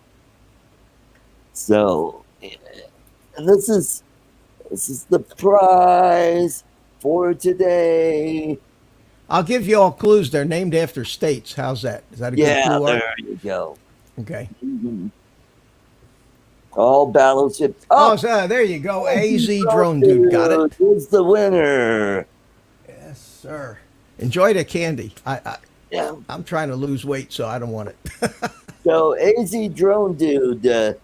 So, and this is the prize for today.
I'll give you all clues. They're named after states. How's that? Is that a good clue?
There you go.
Okay.
All battleships.
Oh, so there you go. AZ Drone Dude got it.
Who's the winner?
Yes, sir. Enjoy the candy.
Yeah.
I'm trying to lose weight, so I don't want it.
So, AZ Drone Dude,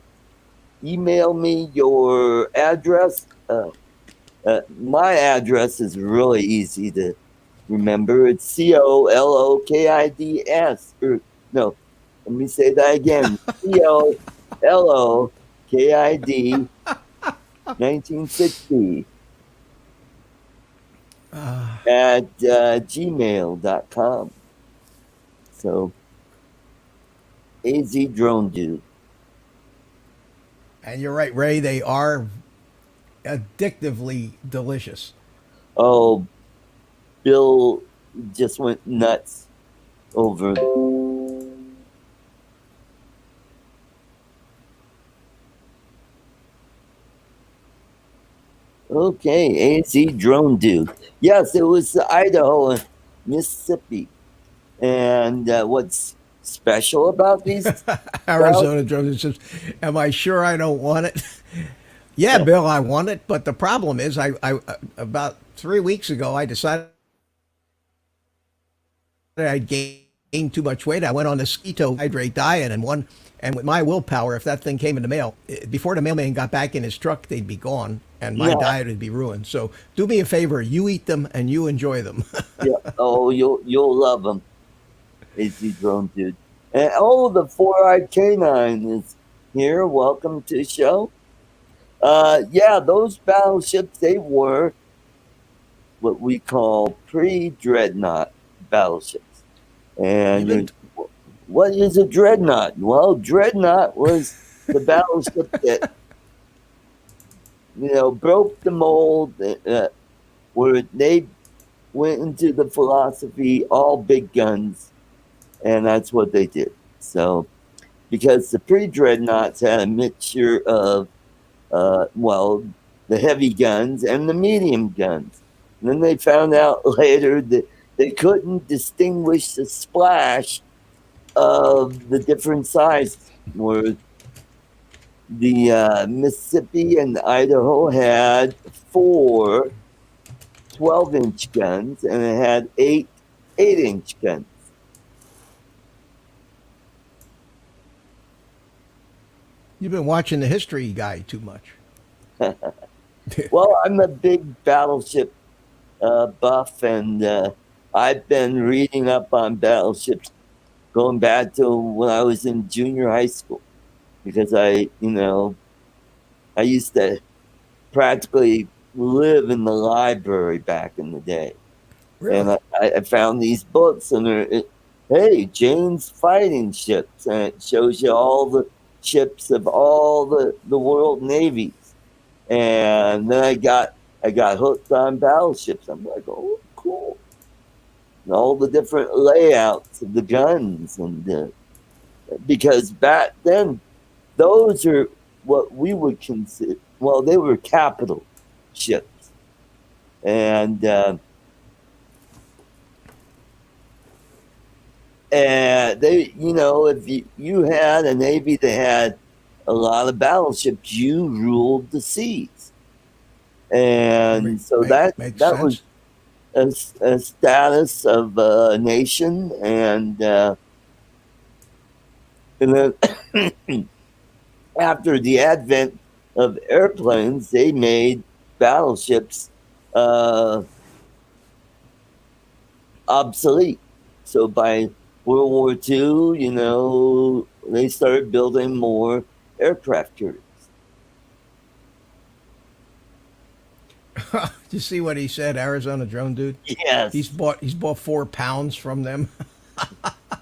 email me your address. My address is really easy to Remember, it's COLOKIDS. Or, no, let me say that again. COLOKID 1960 at gmail.com. So, AZ Drone Dude.
And you're right, Ray. They are addictively delicious.
Oh, Bill just went nuts over. Okay, AZ Drone Dude. Yes, it was Idaho and Mississippi. And what's special about these?
Arizona Jones says, "Am I sure I don't want it?" Yeah, Bill, I want it, but the problem is, I about 3 weeks ago, I decided I'd gained too much weight. I went on a keto hydrate diet, and with my willpower, if that thing came in the mail before the mailman got back in his truck, they'd be gone, and my
Yeah,
diet would be ruined. So do me a favor, you eat them and you enjoy them.
yeah. Oh, you'll love them, AZ Drone Dude. And oh, the four-eyed canine is here. Welcome to the show. Yeah, those battleships, they were what we call pre-dreadnought battleships.
You've been
And what is a dreadnought? Well, dreadnought was the battleship that broke the mold, where they went into the philosophy all big guns, and that's what they did. So, because the pre-dreadnoughts had a mixture of well, the heavy guns and the medium guns. And then they found out later that they couldn't distinguish the splash of the different sizes. Where the Mississippi and Idaho had four 12-inch guns, and it had eight 8-inch guns.
you've been watching the History Guy too much.
Well, I'm a big battleship buff, and I've been reading up on battleships going back to when I was in junior high school, because I used to practically live in the library back in the day. And
Really?
I found these books, and hey, Jane's fighting ships, and it shows you all the ships of all the world navies. And then I got hooked on battleships. I'm like, oh, cool. And all the different layouts of the guns, and because back then those are what we would consider, well, they were capital ships, and they, if you had a navy that had a lot of battleships, you ruled the seas, and so
Makes
that was
sense.
a status of a nation, and then after the advent of airplanes, they made battleships uh, obsolete. So by World War II, they started building more aircraft carriers.
Did you see what he said, Arizona Drone Dude? He's
Yes.
bought 4 pounds from them.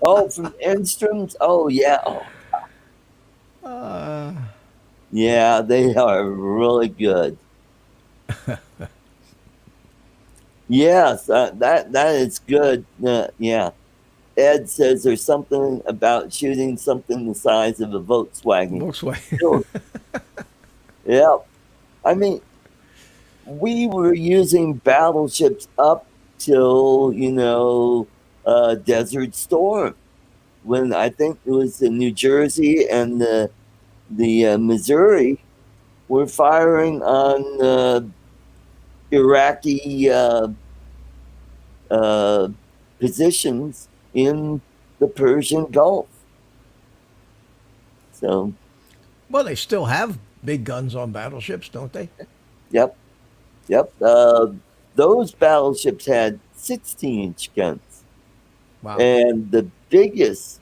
Oh, from Enstrom's. Oh, yeah. Oh,
Uh,
yeah, they are really good. Yes, that is good. Yeah. Ed says there's something about shooting something the size of a Volkswagen.
Volkswagen.
Yeah. I mean, we were using battleships up till, Desert Storm, when I think it was the New Jersey and the Missouri were firing on Iraqi uh, positions in the Persian Gulf. So,
Well, they still have big guns on battleships, don't they?
yep, yep. those battleships had 16-inch guns.
Wow.
And the biggest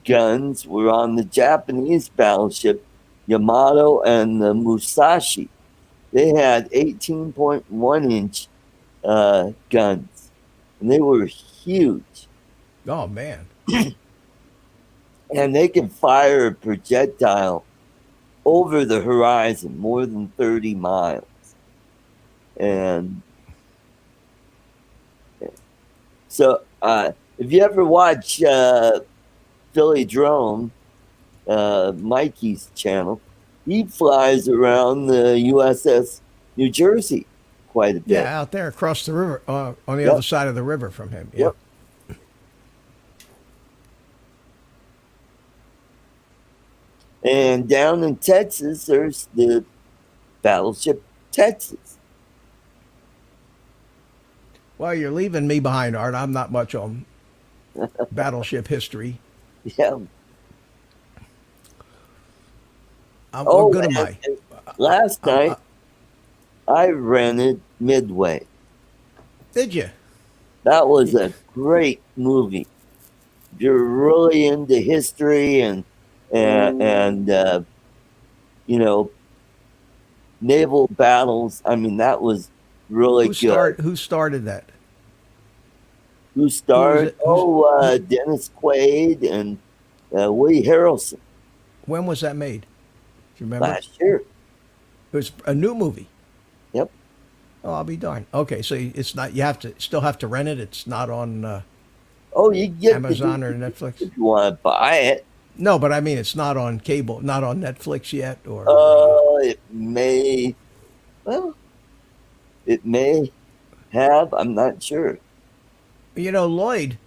guns were on the Japanese battleship Yamato and the Musashi. They had 18.1-inch guns, and they were huge.
Oh man.
And they can fire a projectile over the horizon more than 30 miles. And so, if you ever watch Philly Drone, Mikey's channel, he flies around the USS New Jersey quite a bit.
Yeah, out there across the river, on the
Yep.
other side of the river from him. Yeah.
Yep. And down in Texas, there's the battleship Texas.
Well, you're leaving me behind, Art. I'm not much on battleship history.
Yeah.
What good am I?
and last night I rented Midway.
Did you?
That was a great movie. If you're really into history and naval battles, I mean, that was really good.
Who started that?
Who starred?
Who's-
Dennis Quaid and Woody Harrelson
When was that made? Do you remember?
last year.
It was a new movie.
Yep.
Oh, I'll be darned. Okay, so it's not. You still have to rent it. It's not on
Oh, you can get
Amazon or Netflix.
if you want to buy it.
No, but I mean, it's not on cable, not on Netflix yet, or
It may. Well, it may have. I'm not sure.
Lloyd.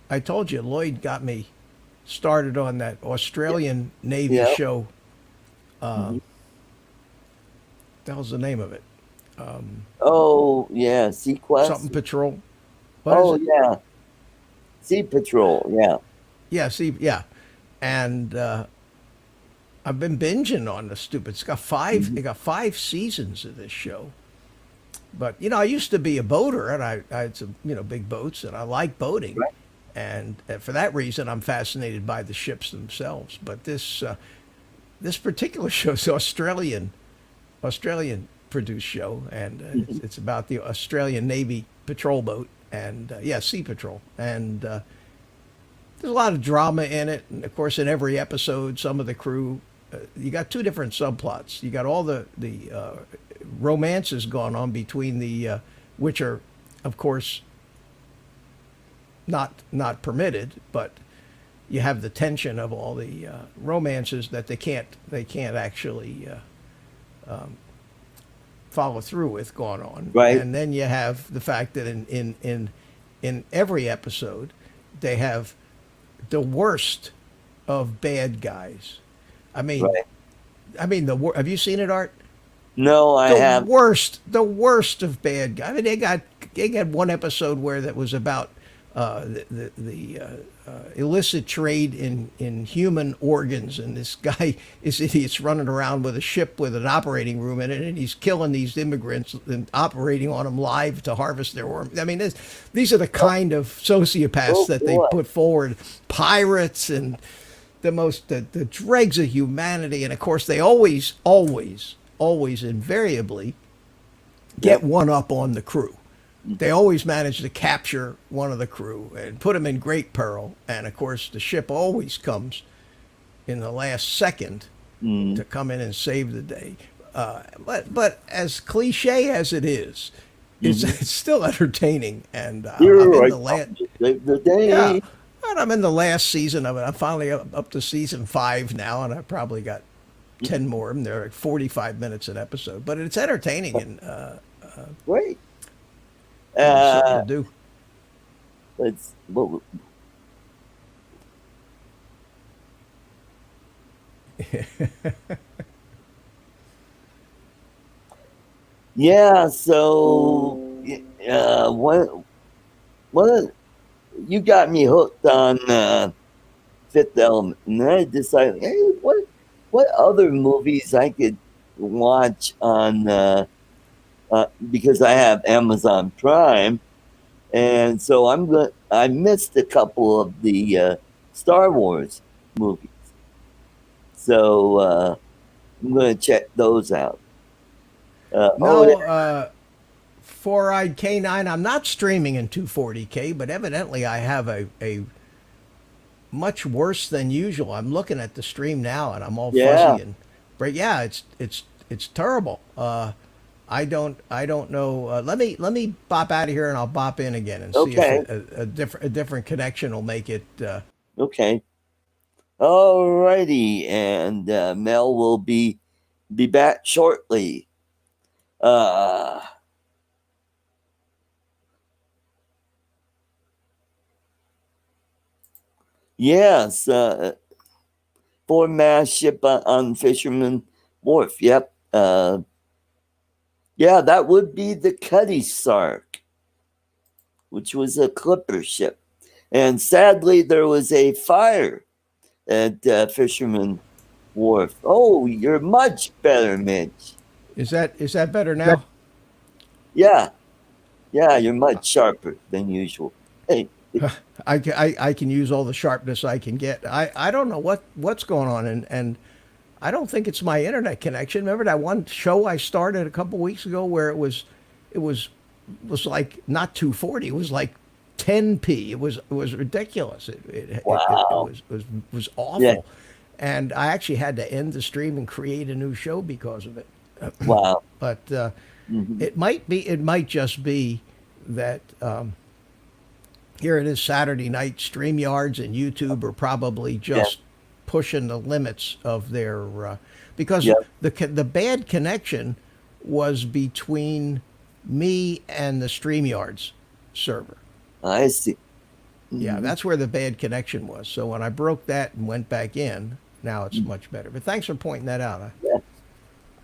I told you, Lloyd got me started on that Australian Navy
Yeah.
show. That was the name of it.
Oh yeah, Sequest.
Something Patrol. What is it?
Yeah, Sea Patrol. Yeah.
Yeah, see, yeah, and I've been binging on the stupid. It's got five.
Mm-hmm.
It got 5 seasons of this show. But I used to be a boater, and I had some big boats, and I like boating,
Right.
and for that reason, I'm fascinated by the ships themselves. But this particular show is Australian produced show, and it's about the Australian Navy patrol boat, and Sea Patrol, and there's a lot of drama in it, and of course, in every episode, some of the crew. You got 2 different subplots. You got all the romances going on between the which are, of course, not permitted, but you have the tension of all the romances that they can't actually follow through with going on.
Right.
And then you have the fact that in every episode they have the worst of bad guys. I mean,
Right.
have you seen it, Art?
No, I have.
The worst of bad guys. I mean, they got one episode where that was about the illicit trade in human organs, and this guy is idiots running around with a ship with an operating room in it, and he's killing these immigrants and operating on them live to harvest their organs. I mean, these are the kind of sociopaths that they
boy.
put forward, pirates and the dregs of humanity, and of course they always invariably get one up on the crew. They always manage to capture one of the crew and put them in great peril. And of course, the ship always comes in the last second to come in and save the day. But as cliche as it is, it's still entertaining. And
You're
I'm in
right.
the last,
The day.
yeah, and I'm in the last season of it. I'm finally up to season 5 now, and I probably got 10 more of them. They're like 45 minutes an episode, but it's entertaining and
Great.
something to do.
Let's. What, yeah. So, what you got me hooked on Fifth Element, and then I decided, hey, what other movies I could watch on because I have Amazon Prime, and so I missed a couple of the Star Wars movies, so I'm going to check those out.
No, 4-eyed canine. I'm not streaming in 240K, but evidently I have a much worse than usual. I'm looking at the stream now, and I'm all
yeah,
fuzzy and break. Yeah, it's terrible. I don't know. Let me bop out of here, and I'll bop in again and see if
okay,
a different connection will make it.
okay, alrighty, and Mel will be back shortly. Uh, yes, four mast ship on Fisherman Wharf. Yep. Yeah, that would be the Cuddy Sark, which was a clipper ship. And sadly, there was a fire at Fisherman Wharf. Oh, you're much better, Mitch.
Is that better now?
Yeah, yeah, you're much sharper than usual. Hey,
I can use all the sharpness I can get. I don't know what's going on, and I don't think it's my internet connection. Remember that one show I started a couple weeks ago where it was like not 240, it was like 10p. It was ridiculous. It
wow.
was
Yeah,
awful, and I actually had to end the stream and create a new show because of it.
wow.
But
Hmm.
it might just be that. Here it is Saturday night. StreamYards and YouTube are probably
Yeah,
just pushing the limits of their because
yeah,
the bad connection was between me and the StreamYards server.
I see.
Yeah,
Hmm.
that's where the bad connection was. So when I broke that and went back in, now it's
Hmm.
much better. But thanks for pointing that out.
Yeah.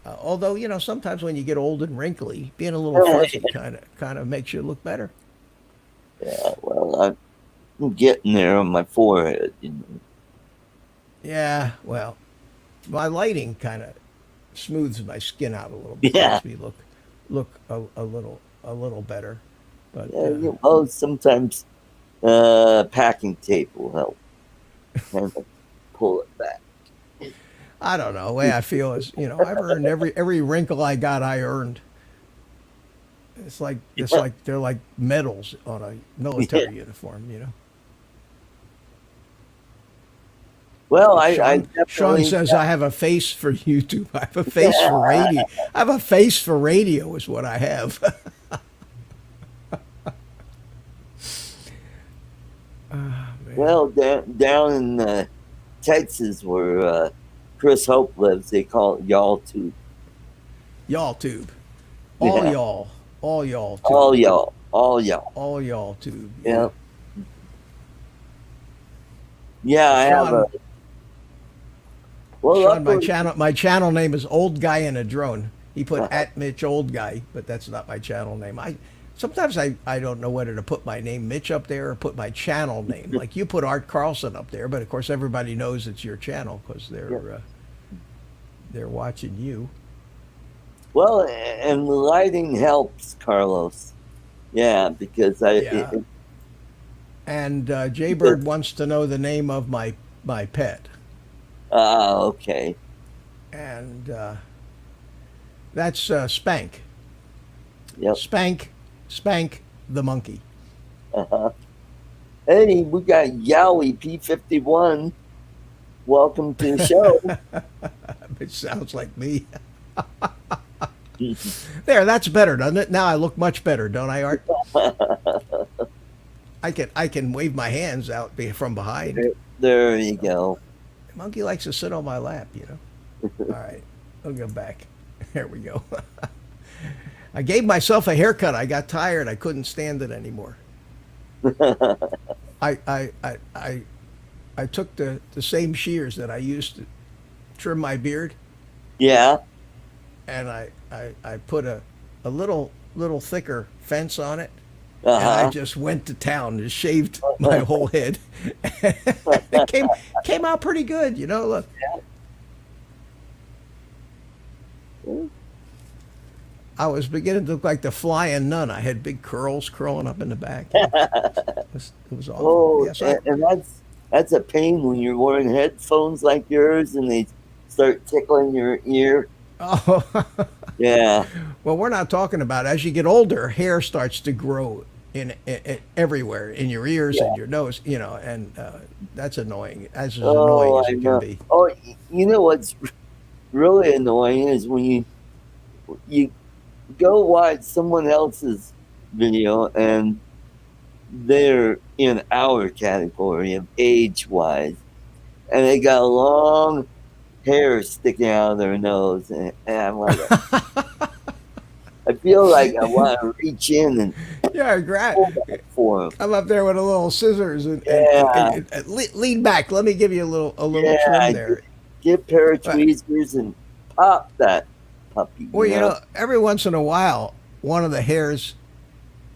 Although sometimes when you get old and wrinkly, being a little fuzzy kind of makes you look better.
Yeah, well, I'm getting there on my forehead. You know.
Yeah, well, my lighting kind of smooths my skin out a little bit,
Yeah,
makes me look a little better. But
yeah, well, sometimes packing tape will help kind of pull it back.
I don't know. The way I feel is, I've earned every wrinkle I got. I earned. It's
Yeah,
like they're like medals on a
yeah.
military uniform.
Well, I
Sean
definitely,
says I have a face for YouTube. I have a face for radio. I have a face for radio, is what I have. Man,
well, down in Texas where Chris Hope lives, they call it y'all too.
y'all tube, all
Yeah,
y'all, all y'all
all
tube,
y'all, all y'all.
all y'all tube. Yeah.
Yeah, yeah. I have a
Sean,
well.
Sean, my
Luckily,
channel name is Old Guy in a Drone. He put at Mitch Old Guy, but that's not my channel name. Sometimes I don't know whether to put my name Mitch up there or put my channel name. Like you put Art Carlson up there, but of course everybody knows it's your channel because
yeah.
they're watching you.
Well, and the lighting helps, Carlos. Yeah, because
Yeah. And
because
Jaybird wants to know the name of my pet,
okay.
and that's Spank.
Yep.
Spank the monkey.
Uh-huh. Hey, we got Yowie P51. Welcome to the show.
It sounds like me. There, that's better, doesn't it? Now I look much better, don't I, Art? I can wave my hands out from behind.
There you go.
The monkey likes to sit on my lap. All right, I'll go back. There we go. I gave myself a haircut. I got tired. I couldn't stand it anymore. I I I I, I took the same shears that I used to trim my beard,
Yeah.
and I put a little thicker fence on it, and I
Uh-huh.
just went to town and shaved my whole head. It came out pretty good. Look, I was beginning to look like the flying nun. I had big curls curling up in the back. It was awful.
Oh,
Yes, I.
and that's a pain when you're wearing headphones like yours and they start tickling your ear.
Oh,
Yeah.
well, we're not talking about as you get older, hair starts to grow in everywhere in your ears
Yeah.
and your nose. And that's annoying. As annoying
Oh,
as
I
it can
know.
be.
Oh, you know what's really annoying is when you go watch someone else's video and they're in our category of age wise, and they got long hair sticking out of their nose, and I'm like, I feel like I want to reach in and
Yeah, great.
pull that for them.
I'm up there with a little scissors
Yeah,
and lean back. Let me give you a little trim
yeah.
there.
Get a pair of
But,
tweezers and pop that puppy.
well, every once in a while, one of the hairs,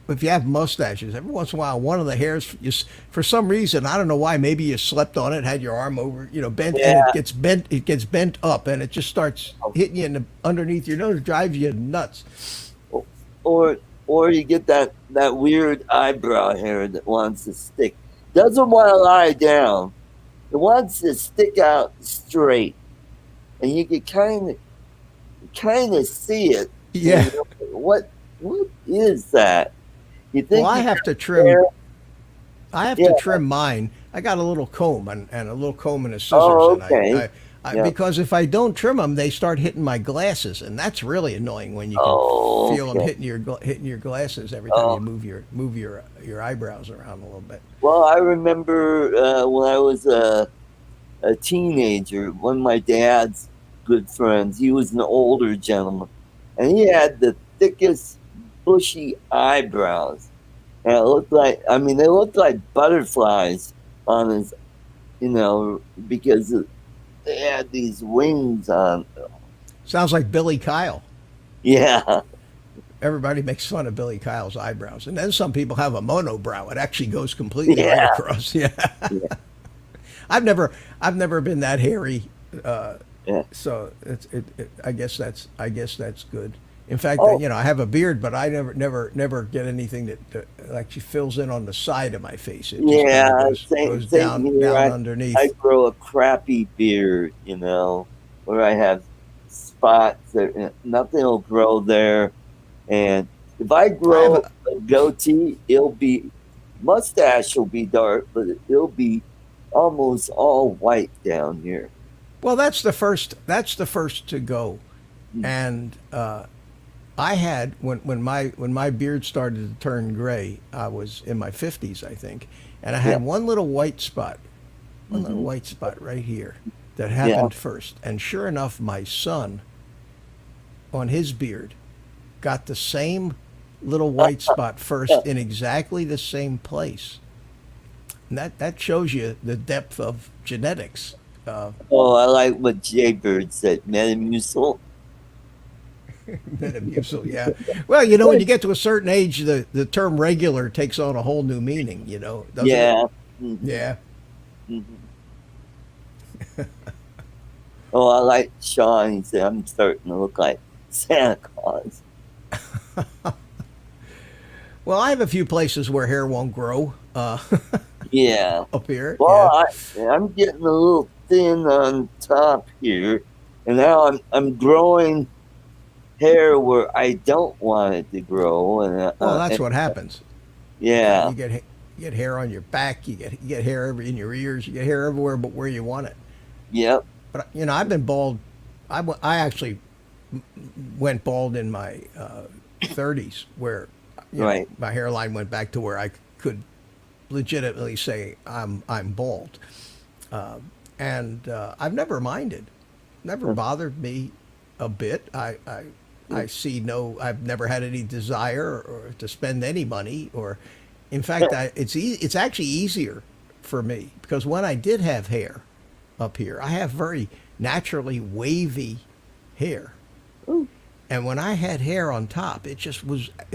if you have mustaches, every once in a while, one of the hairs, for some reason, I don't know why, maybe you slept on it, had your arm over, bent, and
Yeah.
it gets bent up, and it just starts hitting you underneath your nose, drives you nuts.
Or or you get that weird eyebrow hair that wants to stick. Doesn't want to lie down. It wants to stick out straight, and you can kind of see it. And
Yeah.
what is that? You
Well,
think
I
you
have to
got hair?
trim. I have
Yeah.
to trim mine. I got a little comb and a little comb and a scissors,
Oh,
and
okay. Yeah.
because if I don't trim them, they start hitting my glasses, and that's really annoying when you can
Oh,
feel them
okay.
hitting your glasses every time you
Oh,
move your eyebrows around a little bit.
well, I remember when I was a teenager, one of my dad's good friends, he was an older gentleman, and he had the thickest, bushy eyebrows. And it looked like, I mean, they looked like butterflies on his, you know, because they had these wings on.
Sounds like Billy Kyle.
Yeah,
Everybody makes fun of Billy Kyle's eyebrows, and then some people have a monobrow. It actually goes completely right
yeah,
across. Yeah,
yeah,
I've never been that hairy. Uh,
yeah.
So I guess that's good. In fact,
Oh,
I have a beard, but I never get anything that actually fills in on the side of my face. It just kind of
yeah,
goes
same
down
here.
down
I
underneath.
grow a crappy beard, where I have spots that nothing will grow there. And if I
I have
grow
a
a goatee, it'll be mustache will be dark, but it'll be almost all white down here.
well, that's the first. That's the first to go,
Mm.
and I had when my beard started to turn gray. I was in my 50s, I think, and I
Yeah.
had one little
Hmm.
white spot right here that
Yeah.
happened first. And sure enough, my son on his beard got the same little white spot first in exactly the same place. And that shows you the depth of genetics. Uh,
Oh, I like what Jaybird said. Metamucil.
Metamucil, yeah. Well, when you get to a certain age, the term regular takes on a whole new meaning, doesn't it?
Yeah. Hmm.
Yeah.
Hmm. Oh, I like Sean. He said, I'm starting to look like Santa Claus.
Well, I have a few places where hair won't grow
Yeah.
up here.
Well,
Yeah.
I'm getting a little thin on top here, and now I'm growing hair where I don't want it to grow,
Well, that's
and
what happens.
yeah,
You get hair on your back. You get hair in your ears. You get hair everywhere but where you want it.
yep,
But I've been bald. I actually went bald in my 30s, where
right.
my hairline went back to where I could legitimately say I'm bald, and I've never minded, never bothered me a bit. I see no. I've never had any desire or to spend any money, or in fact, it's actually easier for me because when I did have hair up here, I have very naturally wavy hair.
Ooh,
And when I had hair on top, it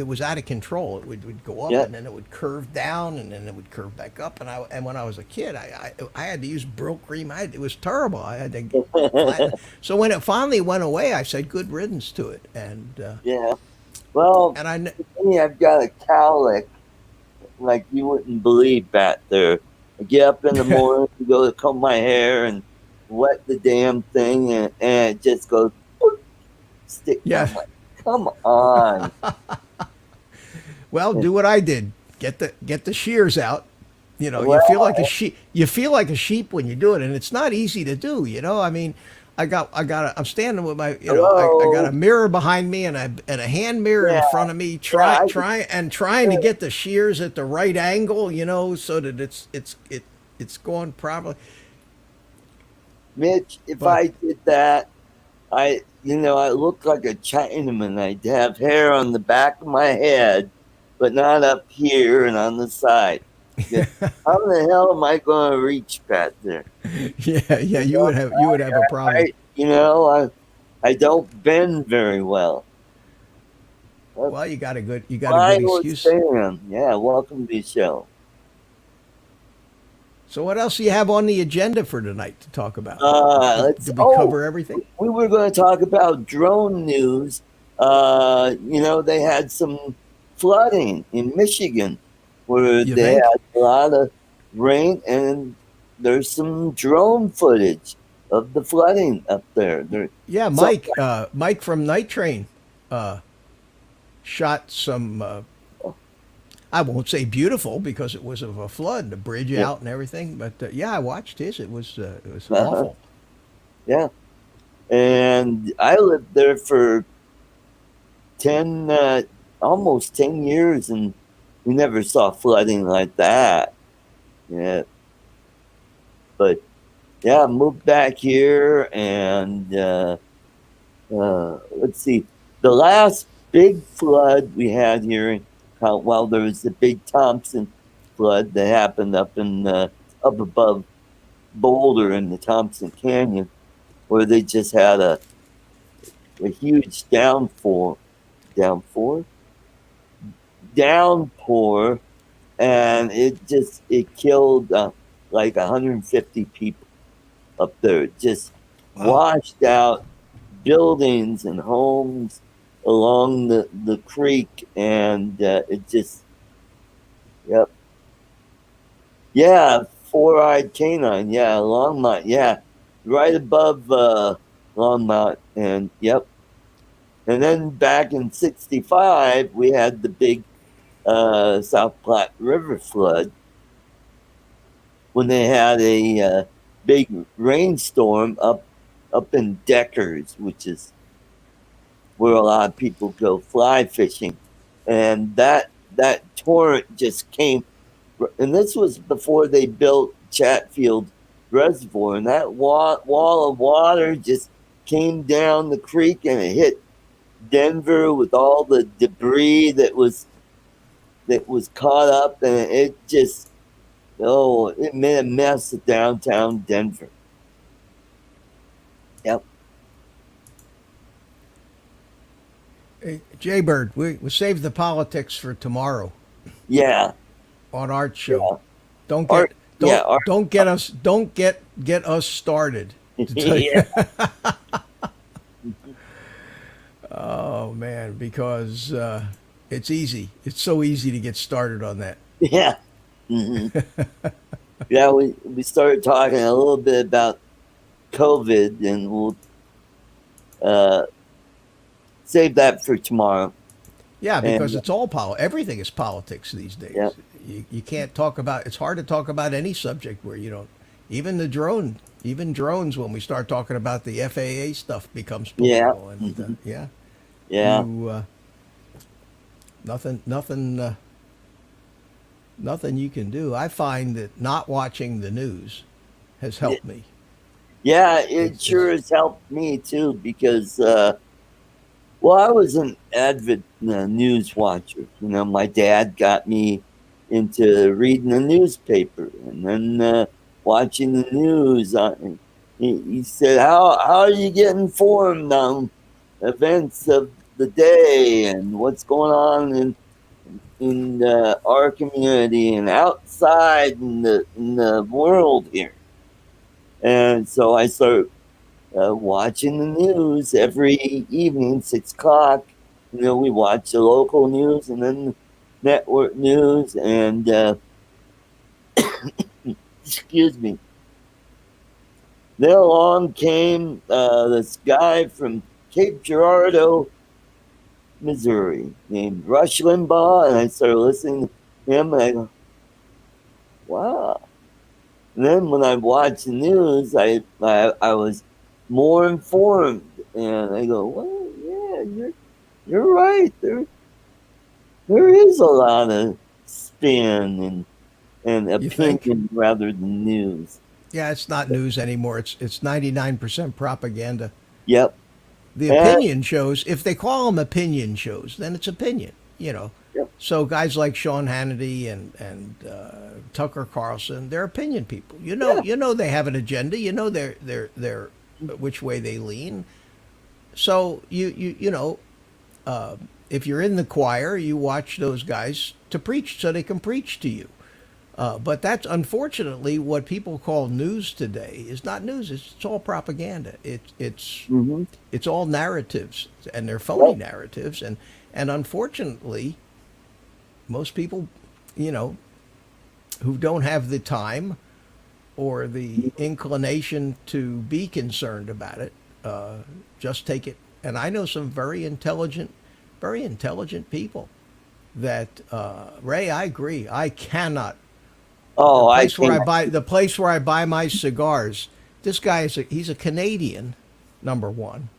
was out of control. It would go up
yep.
and then it would curve down and then it would curve back up. And when I was a kid, I had to use Brill cream. It was terrible. I had to flatten it. So when it finally went away, I said good riddance to it. And
Yeah. Well,
And I
for me, I've got a cowlick like you wouldn't believe back there. I get up in the morning to go to comb my hair and wet the damn thing, and it just goes boop, stick.
yeah.
I'm like, come on.
Well, do what I did. Get the shears out. You know, you feel
Well,
like a sheep. You feel like a sheep when you do it, and it's not easy to do. You know, I mean, I'm standing with my, I got
hello.
a mirror behind me and a hand mirror in
Yeah,
front of me,
yeah.
trying to get the shears at the right angle. You know, so that it's going properly.
Mitch, if
But
I did that, I look like a Chinaman. I'd have hair on the back of my head, but not up here and on the side. Yeah. How the hell am I going to reach back there?
yeah,
You know,
you would have a problem.
I don't bend very well. That's
Well, you got a
why I
good
was
excuse.
saying, yeah, welcome to the show.
So what else do you have on the agenda for tonight to talk about?
Let's.
Did we
Oh,
cover everything?
we were going to talk about drone news. They had some flooding in Michigan where
You
they
think?
had a lot of rain, and there's some drone footage of the flooding up there.
Yeah,
So,
Mike from Night Train uh, shot some. I won't say beautiful because it was of a flood, the bridge
yeah,
out and everything. But yeah, I watched his. It was
uh-huh,
awful.
yeah. And I lived there for 10, almost 10 years, and we never saw flooding like that. Yeah, but yeah, I moved back here, and let's see, the last big flood we had here, well, there was the big Thompson flood that happened up above Boulder in the Thompson Canyon, where they just had a huge downpour, downpour, and it killed like 150 people up there. It just
Wow.
washed out buildings and homes along the creek, and it just, yep, yeah, four-eyed canine, yeah, Longmont, yeah, right above Longmont, and yep. And then back in '65, we had the big South Platte River flood when they had a big rainstorm up in Deckers, which is where a lot of people go fly fishing, and that torrent just came. And this was before they built Chatfield Reservoir, and that wall of water just came down the creek, and it hit Denver with all the debris that was caught up, and it just, oh, it made a mess of downtown Denver. Yep.
Hey, Jaybird, we saved the politics for tomorrow
Yeah.
on Art Show.
Yeah.
Don't
Art.
get
Yeah. Art.
don't get us started. To tell you.
Yeah.
Oh man, because it's easy. It's so easy to get started on that.
Yeah. Hmm. Yeah. We started talking a little bit about COVID, and we'll uh, save that for tomorrow.
Yeah, because
And
it's all everything is politics these days.
yeah.
You can't talk about. It's hard to talk about any subject where you don't. Even drones. When we start talking about the FAA stuff, becomes
Yeah.
political, and
Hmm.
yeah,
Yeah.
you nothing you can do. I find that not watching the news has
Yeah.
helped me.
Yeah, it
It's
sure has helped me too, because well, I was an avid news watcher. My dad got me into reading the newspaper, and then watching the news. He said, "How are you get informed on events of the day and what's going on in our community and outside in the world here?" And so I started watching the news every evening, 6 o'clock, we watch the local news and then the network news, and excuse me. Then along came this guy from Cape Girardeau, Missouri, named Rush Limbaugh, and I started listening to him, and I go, wow. And then when I watched the news, I was more informed, and I go, well, yeah, you're right. There is a lot of spin and
You think?
opinion rather than news.
Yeah, it's not news anymore. It's 99% propaganda.
Yep.
The
And,
opinion shows, if they call them opinion shows, then it's opinion, you know.
yep.
So guys like Sean Hannity and Tucker Carlson, they're opinion people.
Yeah.
You know they have an agenda. You know they're which way they lean. So you know, if you're in the choir, you watch those guys to preach so they can preach to you. But that's unfortunately what people call news today is not news. It's all propaganda.
Mm-hmm.
It's all narratives, and they're phony
Yep.
narratives. And unfortunately, most people, you know, who don't have the time or the inclination to be concerned about it, just take it. And I know some very intelligent people that Ray. I agree. I cannot
Oh, I think.
the place where I buy my cigars. This guy he's a Canadian, number one,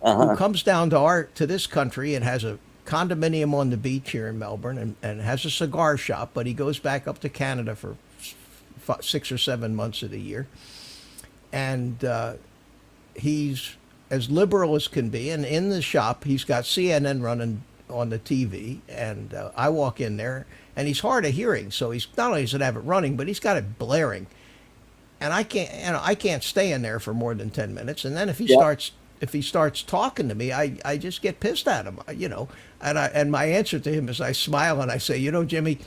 who
Uh-huh.
comes down to this country and has a condominium on the beach here in Melbourne and has a cigar shop, but he goes back up to Canada for 6 or 7 months of the year, and he's as liberal as can be. And in the shop, he's got CNN running on the TV, and I walk in there, and he's hard of hearing, so he's not only does it have it running, but he's got it blaring, and I can't stay in there for more than 10 minutes. And then
Yep.
if he starts talking to me, I just get pissed at him, you know. And my answer to him is I smile and I say, you know, Jimmy,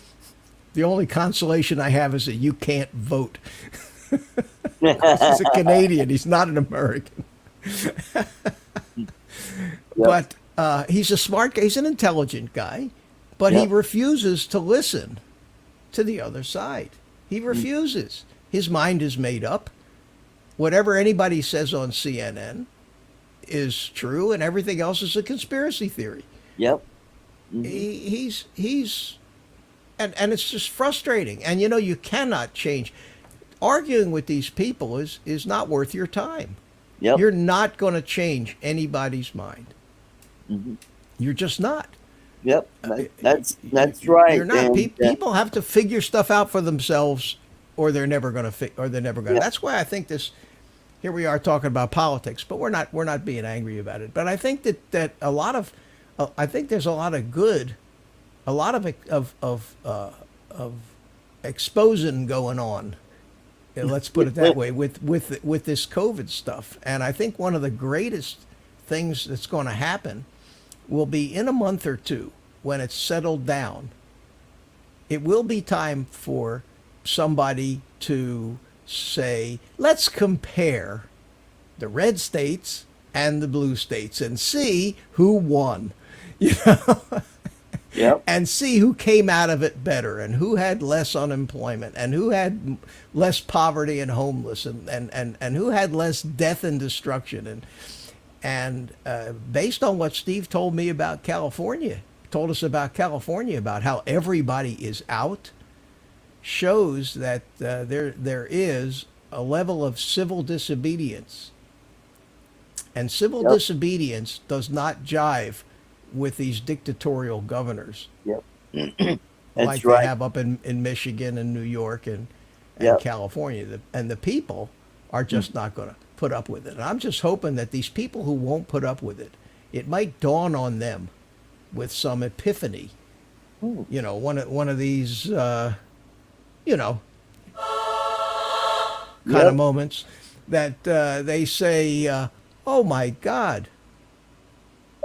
the only consolation I have is that you can't vote. He's a Canadian. He's not an American.
Yep.
But he's a smart guy. He's an intelligent guy, but he
Yep.
refuses to listen to the other side. He refuses. His mind is made up. Whatever anybody says on CNN is true, and everything else is a conspiracy theory.
Yep.
He's and it's just frustrating. And you know, you cannot change. Arguing with these people is not worth your time.
Yep.
You're not going to change anybody's mind.
Mhm.
You're just not.
Yep. That's right.
You're not.
And,
People have to figure stuff out for themselves, or they're never going to. Or they're never going. to
yeah.
That's why I think this. Here we are talking about politics, but we're not. We're not being angry about it. But I think that a lot of. I think there's a lot of good, a lot of exposing going on. Let's put it that way with this COVID stuff. And I think one of the greatest things that's going to happen will be in a month or two when it's settled down. It will be time for somebody to say, let's compare the red states and the blue states and see who won. You know,
Yep.
and see who came out of it better and who had less unemployment and who had less poverty and homeless and who had less death and destruction. And based on what Steve told me about California, told us about California, about how everybody is out, shows that there is a level of civil disobedience. And civil
Yep.
disobedience does not jive with these dictatorial governors
Yep.
like
That's
they
right.
have up in Michigan and New York and
Yep.
California. And the people are just not going to put up with it. And I'm just hoping that these people who won't put up with it, it might dawn on them with some epiphany.
Hmm.
You know, one of these, you know, kind of
Yep.
moments that they say, oh my God.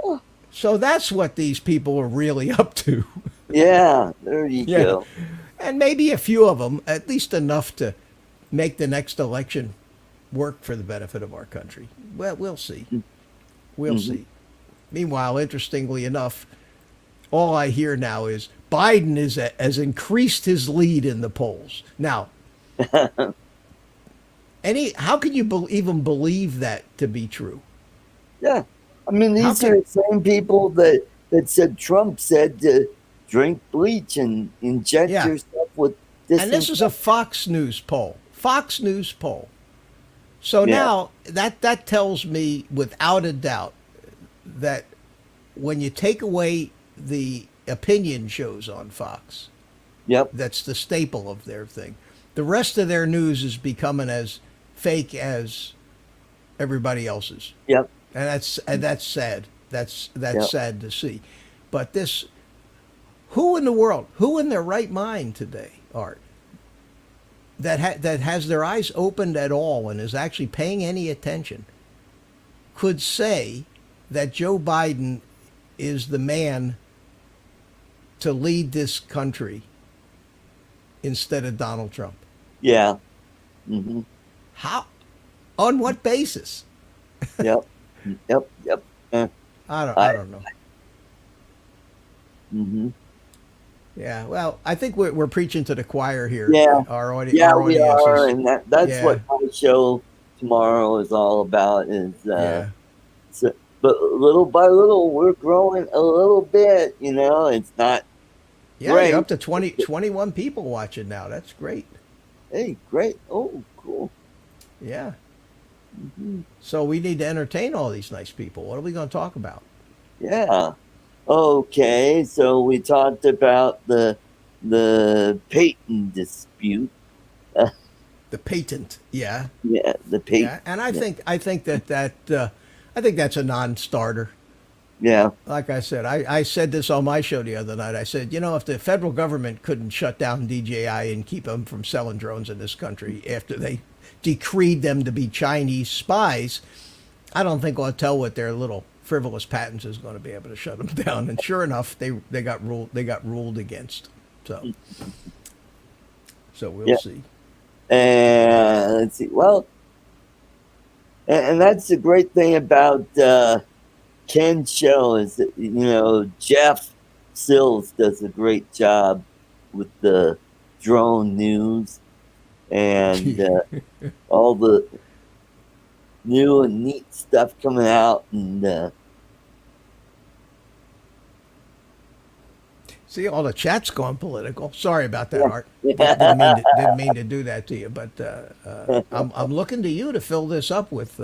Oh.
So that's what these people are really up to.
Yeah. There you
Yeah.
go.
And maybe a few of them, at least enough to make the next election work for the benefit of our country. Well, we'll see. We'll
Mhm.
see. Meanwhile, interestingly enough, all I hear now is Biden has increased his lead in the polls. Now, how can you even believe that to be true?
Yeah. I mean,
How
these are
can
the same people that said Trump said to drink bleach and inject
yeah?
yourself with
And this is a
disinfectant.
Fox News poll. Fox News poll. So
Yeah.
now that tells me without a doubt that when you take away the opinion shows on Fox,
Yep.
that's the staple of their thing. The rest of their news is becoming as fake as everybody else's,
Yep.
and that's sad. That's
Yep.
sad to see. But this, who in the world, who in their right mind today, Art, that has their eyes opened at all and is actually paying any attention, could say that Joe Biden is the man to lead this country instead of Donald Trump?
Yeah. Hmm.
How? On what basis?
Yep. Yep. Yep.
I
I.
don't know.
Hmm.
Yeah, well, I think we're preaching to the choir here.
Yeah. Yeah,
Our
we
audience
are,
is,
and that's
yeah,
what my show tomorrow is all about. Is
yeah,
so, but little by little, we're growing a little bit. It's not
yeah. You're
great.
up to 21 people watching now. That's great.
Hey, great. Oh, cool.
Yeah.
Hmm.
So we need to entertain all these nice people. What are we going to talk about?
Yeah. Okay. So we talked about the patent dispute. Uh,
The patent. Yeah,
yeah, the patent.
yeah. And I
Yeah.
think I think that's a non-starter.
Yeah.
Like I said, I said this on my show the other night. I said, if the federal government couldn't shut down DJI and keep them from selling drones in this country after they decreed them to be Chinese spies, I don't think Autel with their little frivolous patents is going to be able to shut them down. And sure enough, they got ruled against. So we'll
Yeah.
see.
And let's see. Well, and that's the great thing about Ken's show is that Jeff Sills does a great job with the drone news and all the new and neat stuff coming out, and
See, all the chat's gone political. Sorry about that,
yeah.
Art. Didn't mean to do that to you, but I'm looking to you to fill this up with.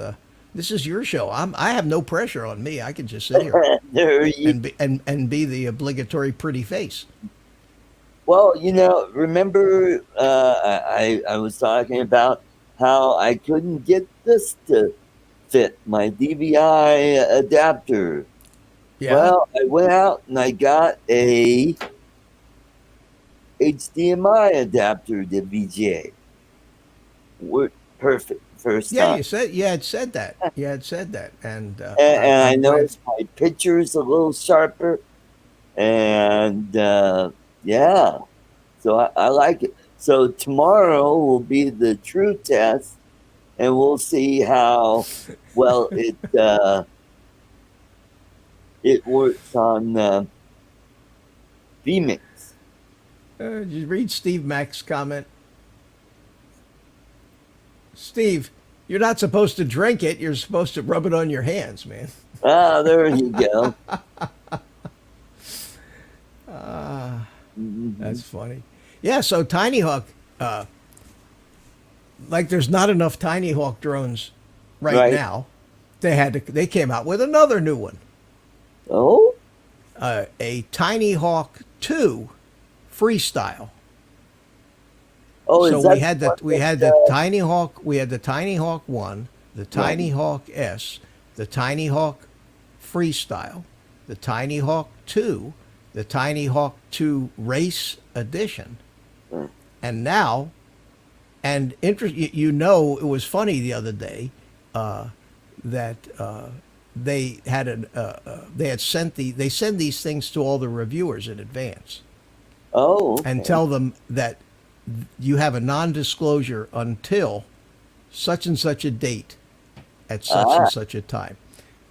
This is your show. I have no pressure on me. I can just sit here
There you.
and be the obligatory pretty face.
Well, remember I was talking about how I couldn't get this to fit my DVI adapter.
Yeah.
Well, I went out and I got a HDMI adapter to VGA. Worked perfect first
Yeah,
time.
you had said that. You had said that, and
And I
I'm glad.
noticed my picture's a little sharper. And yeah, so I like it. So tomorrow will be the true test, and we'll see how well it works on vMix.
Did you read Steve Mack's comment? Steve, you're not supposed to drink it. You're supposed to rub it on your hands, man.
Ah, there you go. Hmm.
That's funny. Yeah, so Tiny Hawk, like there's not enough Tiny Hawk drones right
Right.
now. They came out with another new one,
Oh,
a Tiny Hawk 2 freestyle.
oh,
So
is that
we had
the
the
one
we had
that?
the Tiny Hawk, we had the Tiny Hawk 1, the Tiny
Right.
Hawk S, the Tiny Hawk freestyle, the Tiny Hawk 2, the Tiny Hawk 2 Race Edition,
Mm.
and now, it was funny the other day that they send these things to all the reviewers in advance
Oh,
and
okay.
tell them that you have a non-disclosure until such and such a date at such and
Ah,
such a time.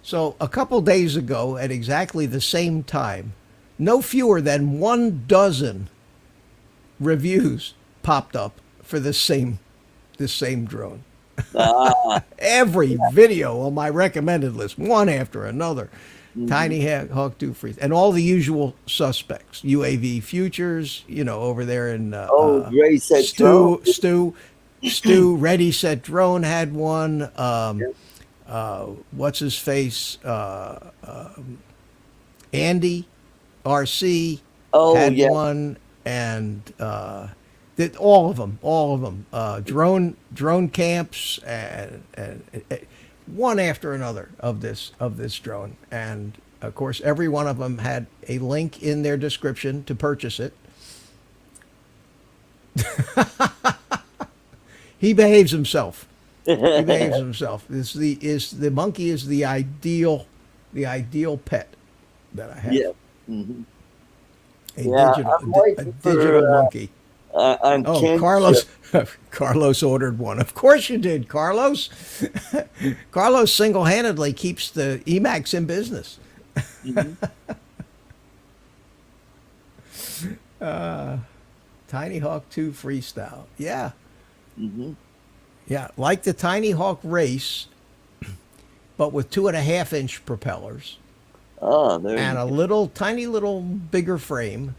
So a couple days ago, at exactly the same time, no fewer than 12 reviews popped up for this same drone.
Ah,
Every video on my recommended list, one after another.
mhm.
Tiny Hawk 2 Freeze, and all the usual suspects. UAV Futures, over there in
Oh, Ray said drone.
Stu, Ready Set Drone had one.
Yep.
What's his face? Andy RC
Oh,
had
yeah.
one, and that all of them, drone camps, and one after another of this drone, and of course every one of them had a link in their description to purchase it. He behaves himself. He behaves himself. The monkey is the ideal pet that I have.
Yeah. Hmm.
A
Yeah,
digital
I'm
a
waiting
digital
for
monkey.
on
Oh,
kinship.
Carlos ordered one. Of course you did, Carlos. Carlos single-handedly keeps the Emacs in business.
Mhm.
Tiny Hawk 2 Freestyle. Yeah.
Hmm.
Yeah. Like the Tiny Hawk Race, but with 2.5-inch propellers
Oh, there
and
you
a
go.
little, tiny little bigger frame,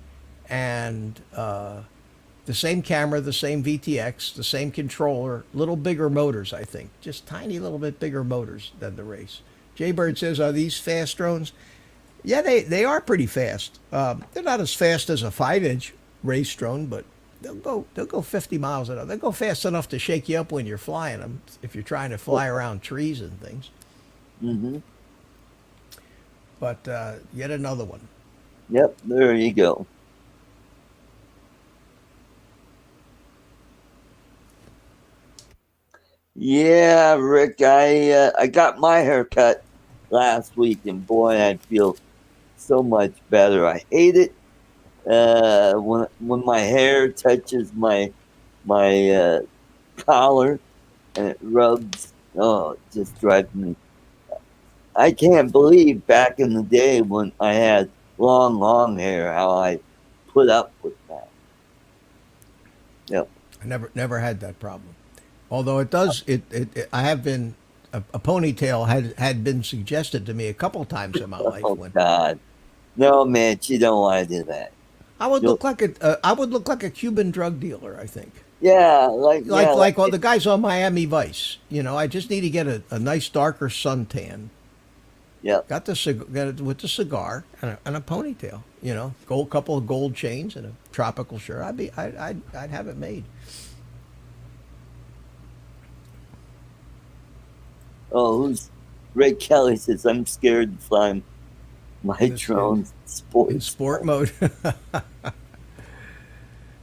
and the same camera, the same VTX, the same controller, little bigger motors, I think. Just tiny little bit bigger motors than the Race. Jaybird says, are these fast drones? Yeah, they are pretty fast. They're not as fast as a 5-inch Race drone, but they'll go 50 miles an hour. They'll go fast enough to shake you up when you're flying them, if you're trying to fly around trees and things.
Hmm.
But yet another one.
Yep, there you go. Yeah, Rick, I got my hair cut last week, and boy, I feel so much better. I hate it when my hair touches my collar and it rubs. Oh, it just drives me. I can't believe back in the day when I had long hair, how I put up with that. Yep.
I never had that problem. Although it does, I have been a ponytail had been suggested to me a couple times in my life
Oh
when
God, no, man, you don't want to do that.
I would
You'll,
look like a Cuban drug dealer. I think
yeah,
like all the guys on Miami Vice. I just need to get a nice darker suntan.
yeah.
Got it with the cigar and a ponytail. Couple of gold chains and a tropical shirt. I'd have it made.
Oh, who's Ray Kelly says I'm scared to fly my
This
drone
in
sports.
sport mode.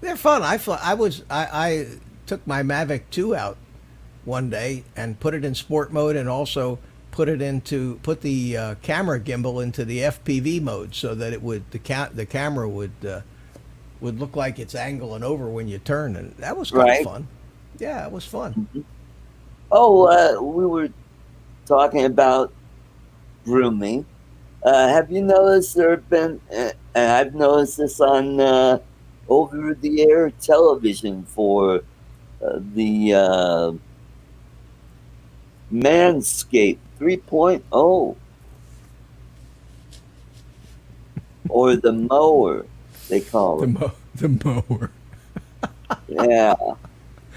They're fun. I took my Mavic 2 out one day and put it in sport mode, and also put the camera gimbal into the FPV mode, so that the camera would look like it's angling over when you turn, and that was kind of
Right.
fun. Yeah, it was fun.
Oh, we were talking about grooming. Have you noticed there have been, and I've noticed this on over-the-air television for the Manscaped 3.0, or the mower, they call it.
The mower.
Yeah.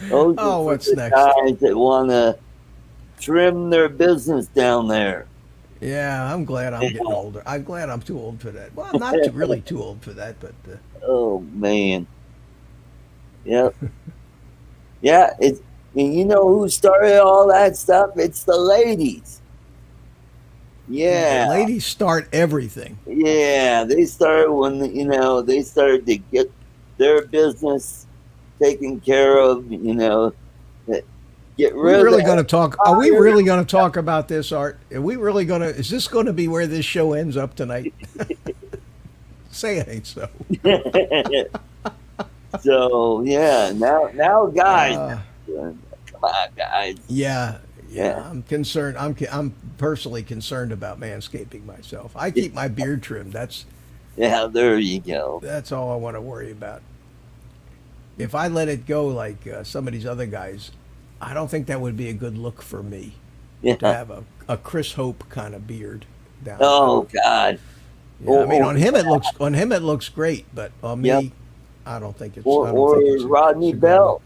Those are
Oh,
for
what's
the
next?
guys that want to trim their business down there.
Yeah, I'm glad I'm getting older. I'm glad I'm too old for that. Well, I'm not really too old for that, but
Oh man. Yep. Yeah, and you know who started all that stuff? It's the ladies.
the
Yeah.
ladies start everything.
Yeah. They started when they started to get their business taken care of, get
We
rid of
really
that
going to talk? Are we
fire.
really going to talk about this, Art? Are we really going to? Is this going to be where this show ends up tonight? Say it ain't so.
So yeah, now guys,
Uh,
come on guys.
yeah, Yeah, I'm concerned. I'm personally concerned about manscaping myself. I keep my beard trimmed.
Yeah, there you go.
That's all I want to worry about. If I let it go like some of these other guys, I don't think that would be a good look for me to
Yeah.
have a Chris Hope kind of beard down.
Oh God.
Yeah, I mean
Or
on him it looks great, but on
yep.
me, I don't think it's
Or
I don't think it's
Rodney
a good look.
Bell.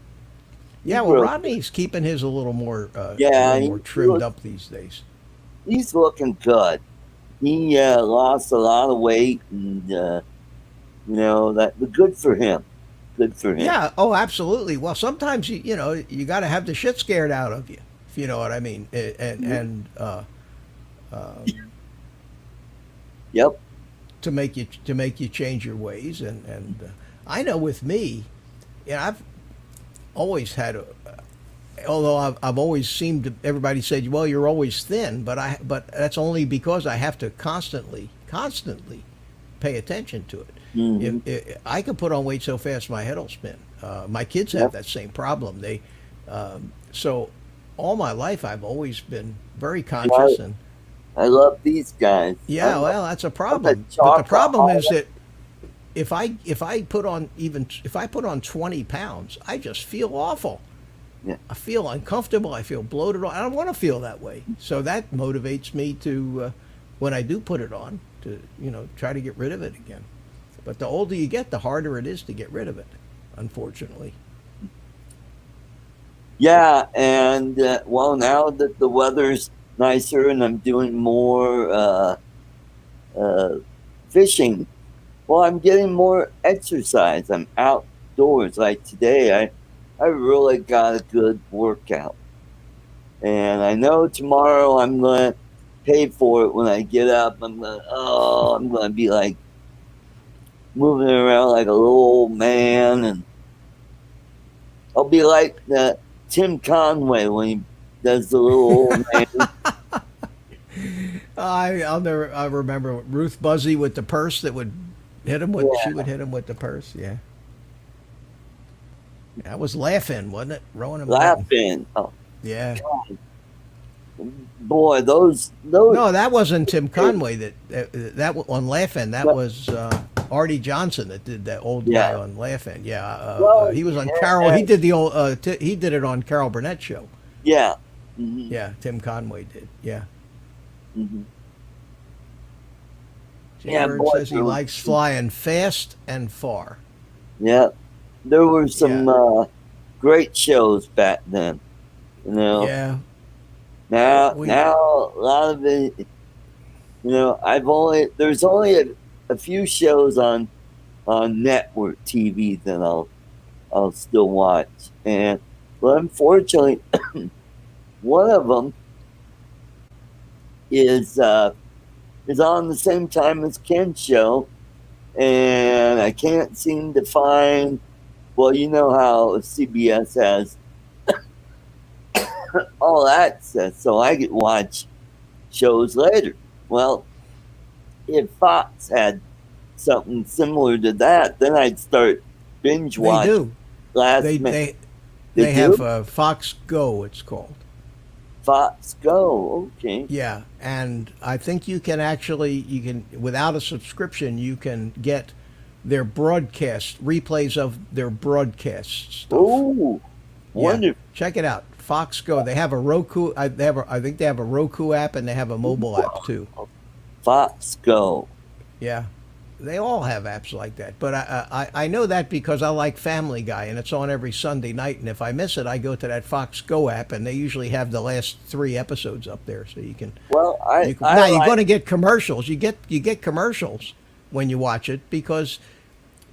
He
Yeah, well,
grows.
Rodney's keeping his a
Yeah,
little more trimmed up these days.
he's looking good. He lost a lot of weight, and that. But good for him. Good for him.
Yeah. Oh, absolutely. Well, sometimes you got to have the shit scared out of you, if you know what I mean,
Yep.
to make you change your ways. And I know with me, I've always had although I've always seemed to everybody said, well, you're always thin, but that's only because I have to constantly pay attention to it.
Hmm.
If I can put on weight so fast my head will spin. My kids have
Yep.
that same problem. So all my life I've always been very conscious. And
I love these guys.
yeah, well, that's a
I'm a
problem. But the problem is
chocoholic.
that if I put on 20 pounds, I just feel awful.
Yeah.
I feel uncomfortable. I feel bloated. I don't want to feel that way. So that motivates me to, when I do put it on, to try to get rid of it again. But the older you get, the harder it is to get rid of it, unfortunately.
Yeah, and well, now that the weather's nicer and I'm doing more uh, fishing, well, I'm getting more exercise. I'm outdoors. Like today, I really got a good workout, and I know tomorrow I'm gonna pay for it when I get up. I'm gonna be like moving around like a little old man, and I'll be like Tim Conway when he does the little old man.
I remember Ruth Buzzy with the purse that would hit him with. She
Yeah,
would hit him with the purse. Yeah, that was laughing, wasn't it? Rowing a mountain.
laughing. Oh
Yeah.
boy, those
No, that wasn't Tim Conway. On Laugh-In. That
but-
was Artie Johnson that did that old guy
yeah.
on Laugh-In. Yeah,
Well,
he was on Carol.
yeah,
He did the old. He did it on Carol Burnett show.
yeah. Hmm.
Yeah, Tim Conway did. Yeah.
Hmm. Yeah,
Jaybird
boy,
says he likes flying fast and far.
yeah. There were some
Yeah.
great shows back then. You know,
Yeah. We.
now a lot of it. There's only a few shows on network TV that I'll still watch, but unfortunately, one of them is on the same time as Ken's show, and I can't seem to find. Well, you know how CBS has all access, so I could watch shows later. Well, if Fox had something similar to that, then I'd start binge
They
watch
do.
last
They
minute.
they
They
they have
do?
Fox Go. It's called.
Fox Go. Okay.
Yeah, and I think you can without a subscription you can get their broadcast replays of their broadcast stuff.
Oh,
Yeah,
wonderful.
check it out. Fox Go. They have a Roku. I think they have a Roku app and they have a mobile app too.
Fox Go.
Yeah, they all have apps like that. But I know that because I like Family Guy and it's on every Sunday night. And if I miss it, I go to that Fox Go app and they usually have the last 3 episodes up there, so you can.
Well,
Now you're
like.
going to get commercials. You get commercials when you watch it because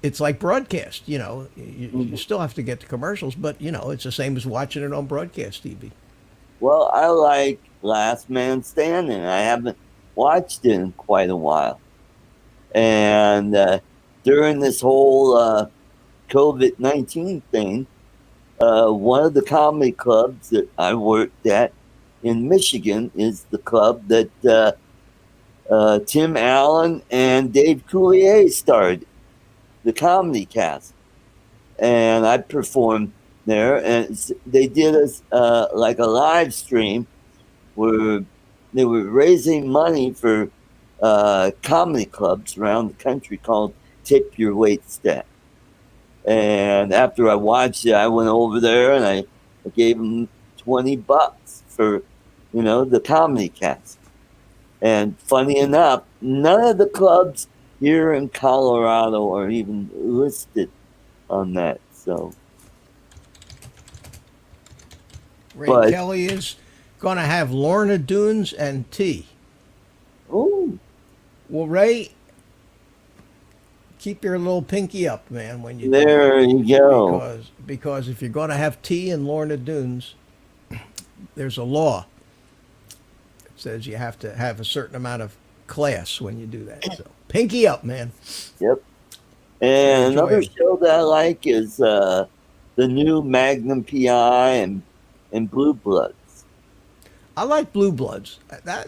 it's like broadcast. You still have to get the commercials, but it's the same as watching it on broadcast TV.
Well, I like Last Man Standing. I haven't watched it in quite a while, and during this whole COVID-19 thing, one of the comedy clubs that I worked at in Michigan is the club that Tim Allen and Dave Coulier started, the Comedy Cast, and I performed there, and they did us like a live stream, were they were raising money for comedy clubs around the country called Tip Your Wait Staff. And after I watched it, I went over there and I gave them $20 for, the comedy cast. And funny enough, none of the clubs here in Colorado are even listed on that. So,
Ray
but
Kelly is going to have Lorna Doones and tea.
oh,
Well, Ray, keep your little pinky up, man, when you do
there
it.
you go.
Because if you're going to have tea and Lorna Doones, there's a law that says you have to have a certain amount of class when you do that. So pinky up, man.
Yep. And
Enjoy
another
it.
show that I like is the new Magnum PI and Blue Bloods.
I like Blue Bloods.
Yeah.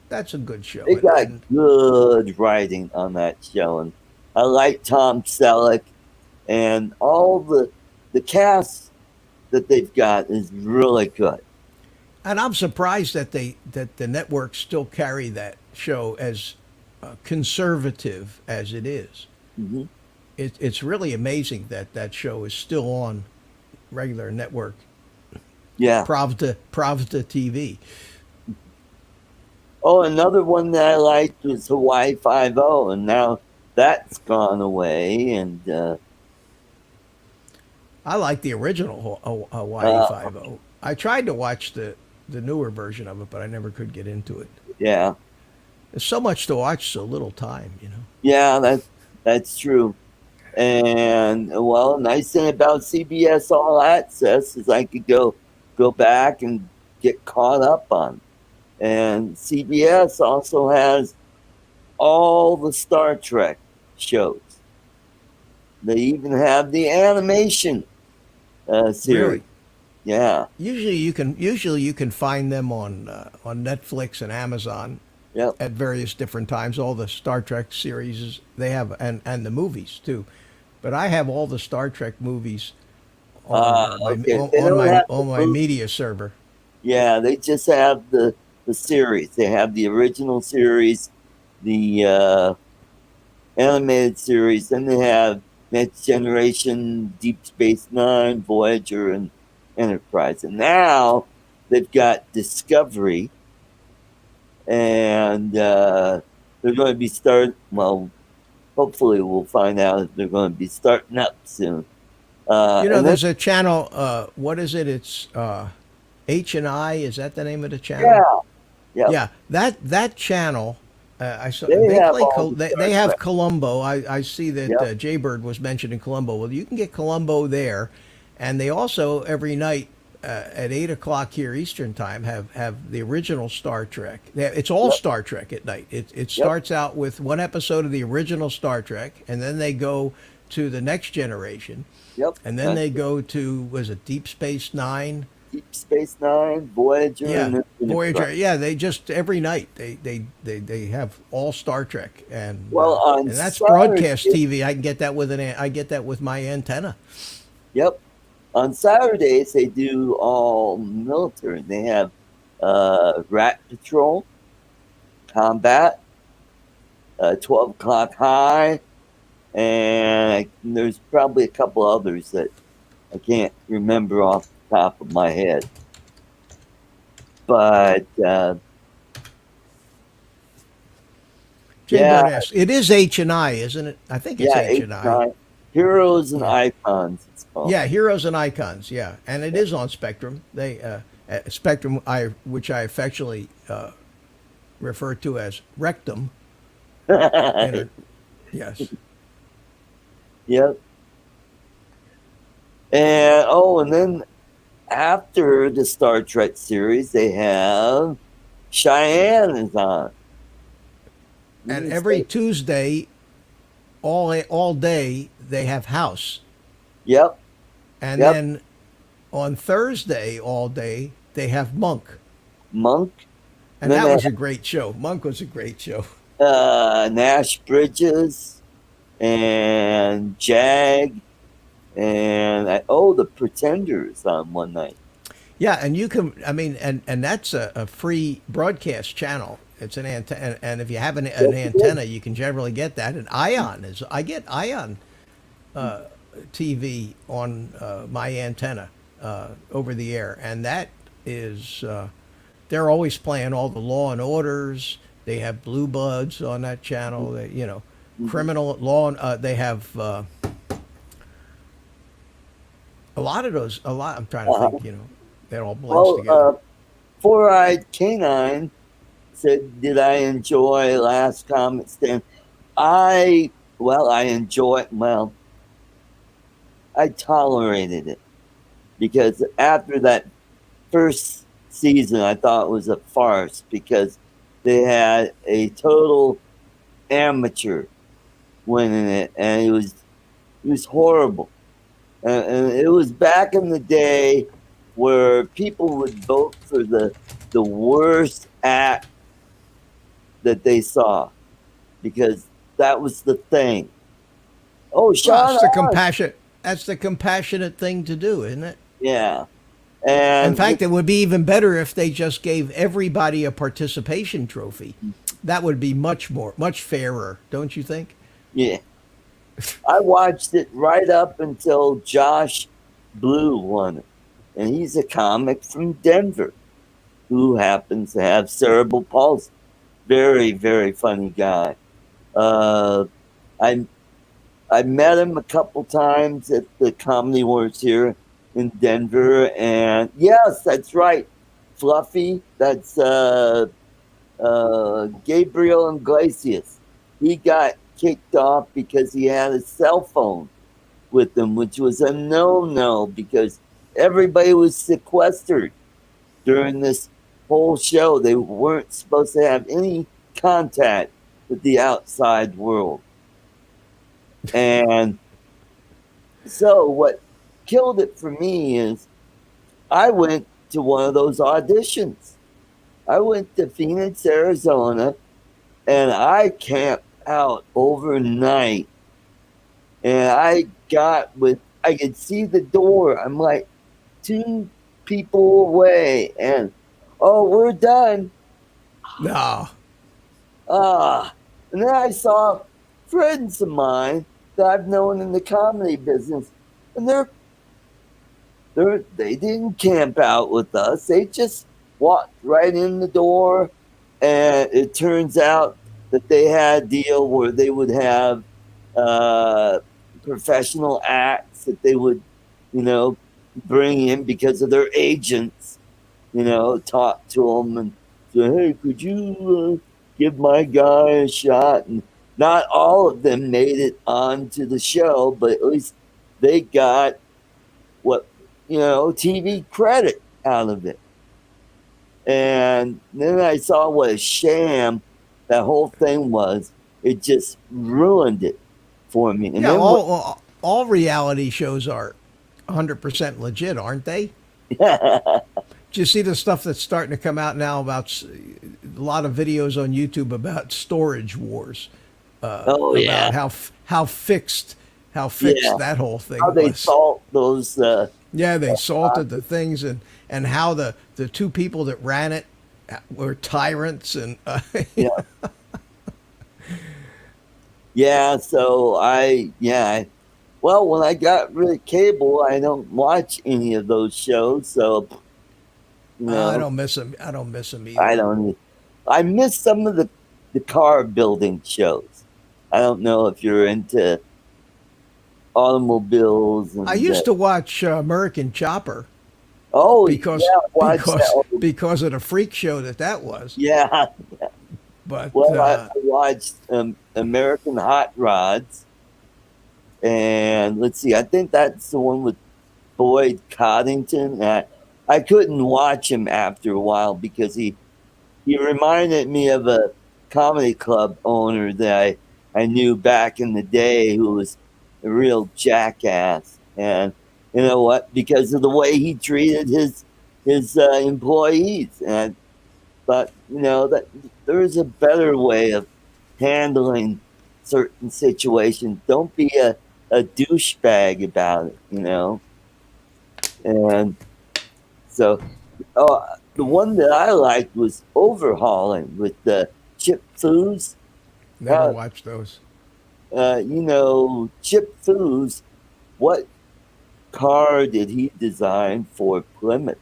That's a good show.
They got
And
good writing on that show, and I like Tom Selleck, and all the cast that they've got is really good.
I'm surprised that the networks still carry that show as conservative as it is.
Hmm.
It's really amazing that that show is still on regular network
Yeah.
Pravda TV.
Oh, another one that I liked was Hawaii Five O, and now that's gone away. And
I like the original Hawaii
uh,
5 I tried to watch the newer version of it, but I never could get into it.
yeah,
There's so much to watch, so little time, you know.
yeah, that's true. And well, nice thing about CBS All Access is I could go back and get caught up on. And CBS also has all the Star Trek shows. They even have the animation series.
Really?
Yeah.
Usually you can find them on Netflix and Amazon
Yep.
at various different times. All the Star Trek series they have, and the movies too. But I have all the Star Trek movies
Okay. They don't have the
on my
movie.
media server.
Yeah, they just have the series. They have the original series, the animated series, then they have Next Generation, Deep Space Nine, Voyager, and Enterprise. And now they've got Discovery, and they're going to be well, hopefully we'll find out if they're going to be starting up soon.
You know,
And then,
there's a channel. What is it? It's H&I. Is that the name of the channel?
yeah, yep,
Yeah, that channel. I saw
they
they
have
play.
all the Star
They have
Trek.
Columbo. I see that
Yep.
Jaybird was mentioning Columbo. Well, you can get Columbo there, and they also every night at 8 o'clock here Eastern time have the original Star Trek. It's all
Yep.
Star Trek at night. It
Yep.
starts out with one episode of the original Star Trek, and then they go to the Next Generation,
Yep.
and then they go to was it Deep Space Nine?
Deep Space Nine, Voyager,
Yeah,
and then
Voyager.
Enterprise.
Yeah, they just every night they have all Star Trek,
Well,
and
on
that's broadcast
Saturday,
TV. I get that with my antenna.
yep. On Saturdays, they do all military. They have Rat Patrol, Combat, 12 o'clock High, and there's probably a couple others that I can't remember off the top of my head. But
Jaybird
yeah,
asks, "It is H&I, isn't it? I think it's
yeah,
H&I.
8, 9, Heroes and
Yeah,
Icons, it's called.
yeah, Heroes and Icons. Yeah, and it is on Spectrum. Spectrum, which I affectionately refer to as Rectum. And yes,
Yep. And then after the Star Trek series, they have Cheyenne is on. You
and
can
every
say,
Tuesday, all day they have House.
yep,
And
yep,
then on Thursday all day they have Monk,
Monk.
and
Then
that
they
was a great show. Monk was a great show.
have Nash Bridges and Jag and the Pretenders on one night.
Yeah, and you can. I mean, and that's a free broadcast channel. It's an antenna, and if you have an
Yes, it is.
antenna, you can generally get that. And Ion is. I get Ion TV on my antenna over the air, and that is. They're always playing all the Law and Orders. They have Blue Buds on that channel. They,
Mhm.
criminal law. They have a lot of those. A lot. I'm trying to think.
Uh-huh.
That all blends
Well,
together.
Four-Eyed Canine said, "Did I enjoy Last Comet Stand?" I enjoy. Well, I tolerated it because after that first season, I thought it was a farce because they had a total amateur winning it, and it was horrible. And it was back in the day where people would vote for the worst act that they saw because that was the thing. Oh,
Well,
Sean,
That's the compassionate thing to do, isn't it?
yeah,
In
and
fact, it would be even better if they just gave everybody a participation trophy. That would be much fairer, don't you think?
yeah, I watched it right up until Josh Blue won it, and he's a comic from Denver who happens to have cerebral palsy. Very, very funny guy. Uh, I I met him a couple times at the Comedy Wars here in Denver, and yes, that's right, Fluffy. That's Gabriel Iglesias. He got kicked off because he had a cell phone with him, which was a no-no because everybody was sequestered during this whole show. They weren't supposed to have any contact with the outside world. And so what killed it for me is I went to one of those auditions. I went to Phoenix, Arizona, and I camped out overnight. And I could see the door. I'm like 2 people away, and oh, we're done.
No.
And then I saw friends of mine that I've known in the comedy business, and they didn't camp out with us. They just walked right in the door, and it turns out that they had a deal where they would have uh, professional acts that they would, you know, bring in because of their agents. Talk to them and say, "Hey, could you give my guy a shot?" And not all of them made it onto the show, but at least they got what TV credit out of it. And then I saw what a sham that whole thing was. It just ruined it for me. And
Yeah,
then
all reality shows are 100% legit, aren't they? Do you see the stuff that's starting to come out now about a lot of videos on YouTube about storage wars,
oh yeah,
about how fixed
yeah,
that whole thing
how they
was.
salt those.
Yeah, they salted the things, and how the two people that ran it were tyrants, and
Yeah, yeah. So well, when I got rid of cable, I don't watch any of those shows. So you
I
know,
don't miss them. I don't miss them
I
either.
don't. I miss some of the car building shows. I don't know if you're into automobiles
I
and
used to watch American Chopper
oh
because
yeah, watch that.
because
Oh,
because of the freak show that was.
yeah.
But
Well, I watched American Hot Rods, and let's see. I think that's the one with Boyd Coddington. I couldn't watch him after a while because he reminded me of a comedy club owner that I knew back in the day who was a real jackass. And you know what? Because of the way he treated his employees, and but that there is a better way of handling certain situations. Don't be a douchebag about it. And So the one that I liked was Overhauling with the Chip Foos.
Never watched those.
Chip Foos, what car did he design for Plymouth?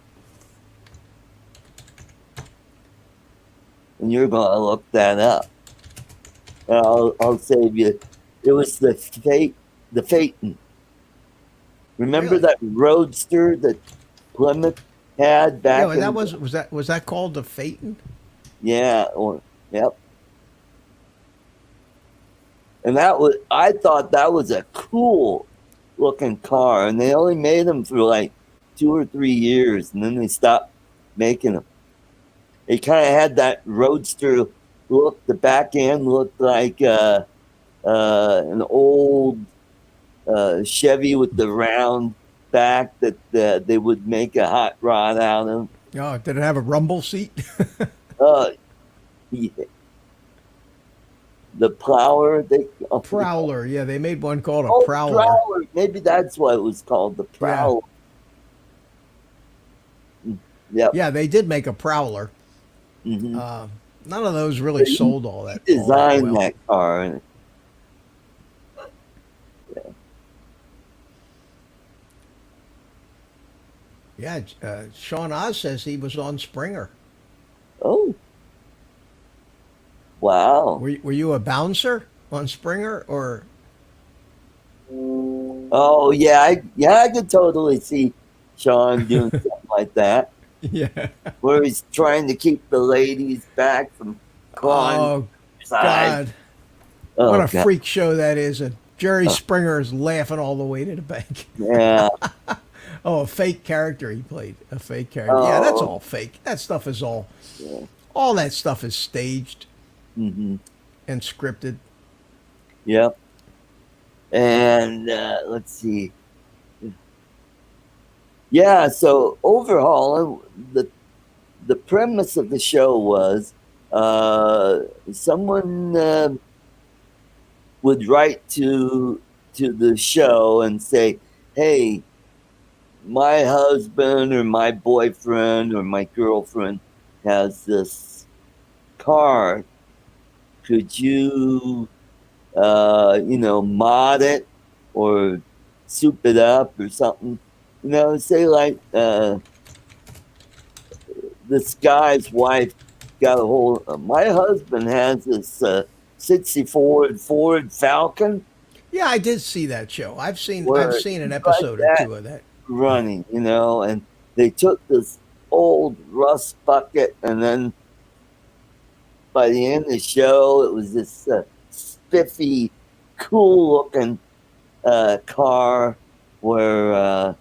And you're going to look that up. And I'll save you. It was the Phaeton. Remember
Really?
that Roadster that Plymouth had
Yeah,
back
well,
in?
was that called the Phaeton?
Yeah, yep. And I thought that was a cool looking car, and they only made them for like 2 or 3 years, and then they stopped making them. It kind of had that Roadster look. The back end looked like an old Chevy with the round back that they would make a hot rod out of.
Oh, did it have a rumble seat?
Uh, yeah, the Plower.
Prowler. Yeah, they made one called a
Oh,
Prowler.
Prowler. Maybe that's what it was called, the
Yeah.
Prowler. Yep.
Yeah, they did make a Prowler.
Hmm.
None of those really sold all
He
that
designed
well.
that car. And,
Yeah, Sean Oz says he was on Springer.
oh, wow.
Were you a bouncer on Springer or?
Oh, yeah. I could totally see Sean doing something like that,
Yeah.
where he's trying to keep the ladies back from climbing
Oh
side.
God, what
Oh,
a
God.
freak show that is! And Jerry
Uh,
Springer is laughing all the way to the bank.
yeah.
Oh, a fake character he played. A fake character. Yeah, that's
Oh,
all fake. That stuff is
yeah.
all that stuff is staged
Hmm.
and scripted.
Yep. And let's see. Yeah, so overall, the premise of the show was someone would write to the show and say, "Hey, my husband or my boyfriend or my girlfriend has this car. Could you, mod it or soup it up or something? Say like this guy's wife got a hold. My husband has this '64 Ford Falcon
Yeah, I did see that show. I've
where
seen an
he liked
episode or
that
two of that.
running, and they took this old rust bucket, and then by the end of the show, it was this spiffy, cool looking car where,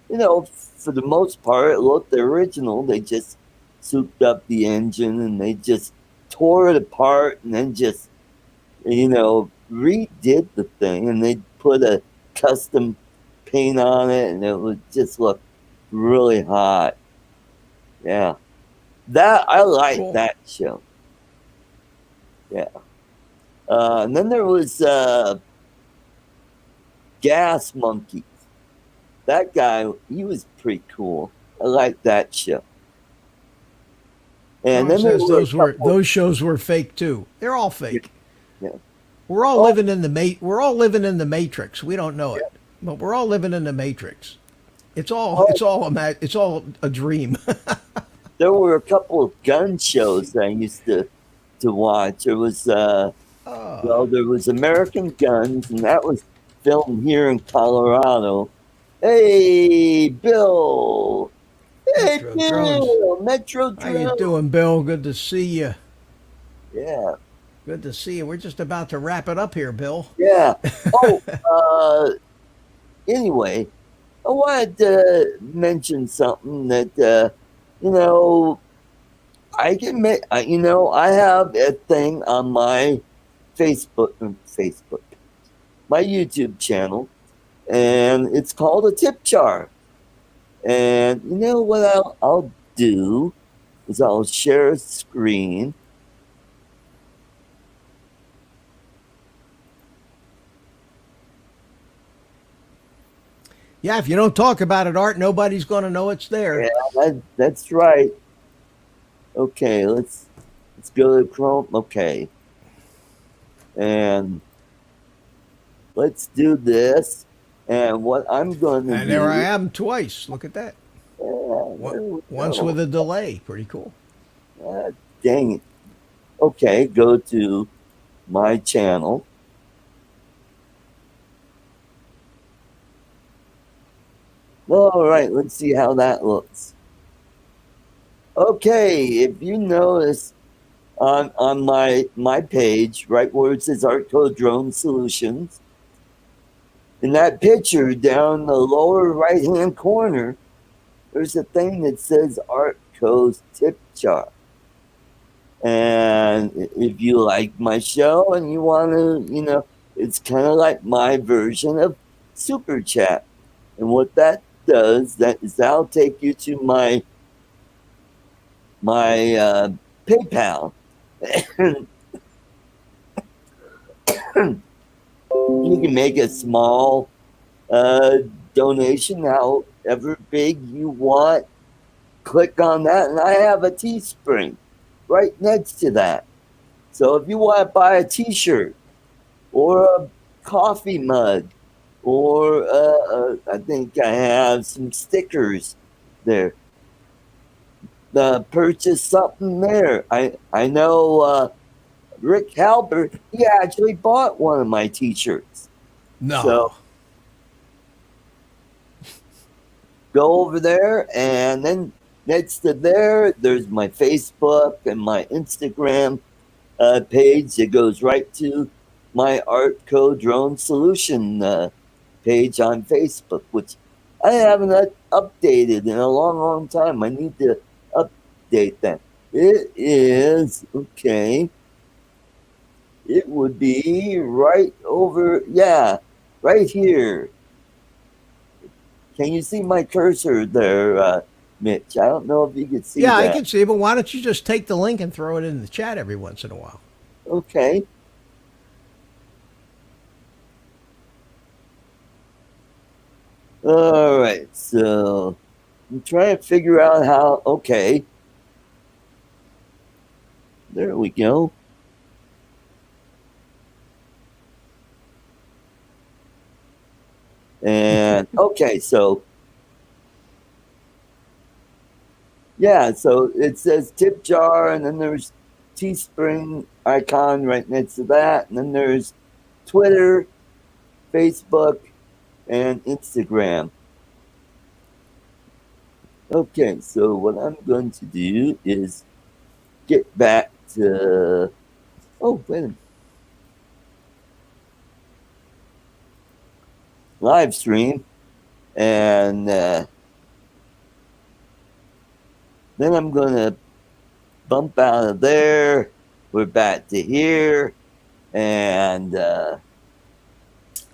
for the most part, it looked original. They just souped up the engine and they just tore it apart and then just, redid the thing, and they put a custom paint on it, and it would just look really hot. Yeah. I like
Cool.
that show. Yeah. And then there was Gas Monkey. That guy, he was pretty cool. I like that show. And
Sean
then there
says
were a couple.
those shows were fake too. They're all
Yeah.
fake.
Yeah.
We're all
Oh,
living in we're all living in the matrix. We don't know it,
yeah.
but we're all living in the matrix.
Oh,
It's all a dream.
there were a couple of gun shows that I used to watch. There was
Oh,
there was American Guns, and that was filmed here in Colorado. Hey, Bill. Hey,
Metro Drones.
Bill. Metro
How you
Drone.
doing, Bill? Good to see you.
Yeah.
Good to see you. We're just about to wrap it up here, Bill.
Yeah. Oh, anyway, I wanted to mention something that, you know, I can make, I have a thing on my Facebook, my YouTube channel, and it's called a tip jar. And you know what I'll do is I'll share a screen.
Yeah, if you don't talk about it, Art, nobody's going to know it's there.
Yeah, that's right. Okay, let's go to Chrome. Okay, and let's do this. And what I'm going to
And there I
do,
am twice. Look at that.
there we
Once
go.
with a delay. Pretty cool.
Ah, dang it. Okay, go to my channel. All right, let's see how that looks. Okay, if you notice on my page, right where it says ArtCo Drone Solutions, in that picture down the lower right hand corner, there's a thing that says ArtCo's tip jar. And if you like my show and you want to, it's kind of like my version of Super Chat. And what that does, that'll take you to my PayPal. You can make a small donation, however big you want. Click on that, and I have a Teespring right next to that. So if you want to buy a T-shirt or a coffee mug, or I think I have some stickers there. Purchase something there. I know Rick Halbert. He actually bought one of my T-shirts.
No.
So go over there, and then next to there's my Facebook and my Instagram page that goes right to my ArtCo Drone Solution page on Facebook, which I haven't updated in a long, long time. I need to update that. It is, okay, it would be right over, yeah, right here. Can you see my cursor there, Mitch? I don't know if you can see
Yeah,
that.
I can see, but why don't you just take the link and throw it in the chat every once in a while?
Okay. All right, so I'm trying to figure out how, okay. There we go. And okay, so yeah, so it says tip jar, and then there's Teespring icon right next to that, and then there's Twitter, Facebook, and Instagram. Okay, so what I'm going to do is get back to, oh, wait a minute. Live stream, and then I'm going to bump out of there. We're back to here, and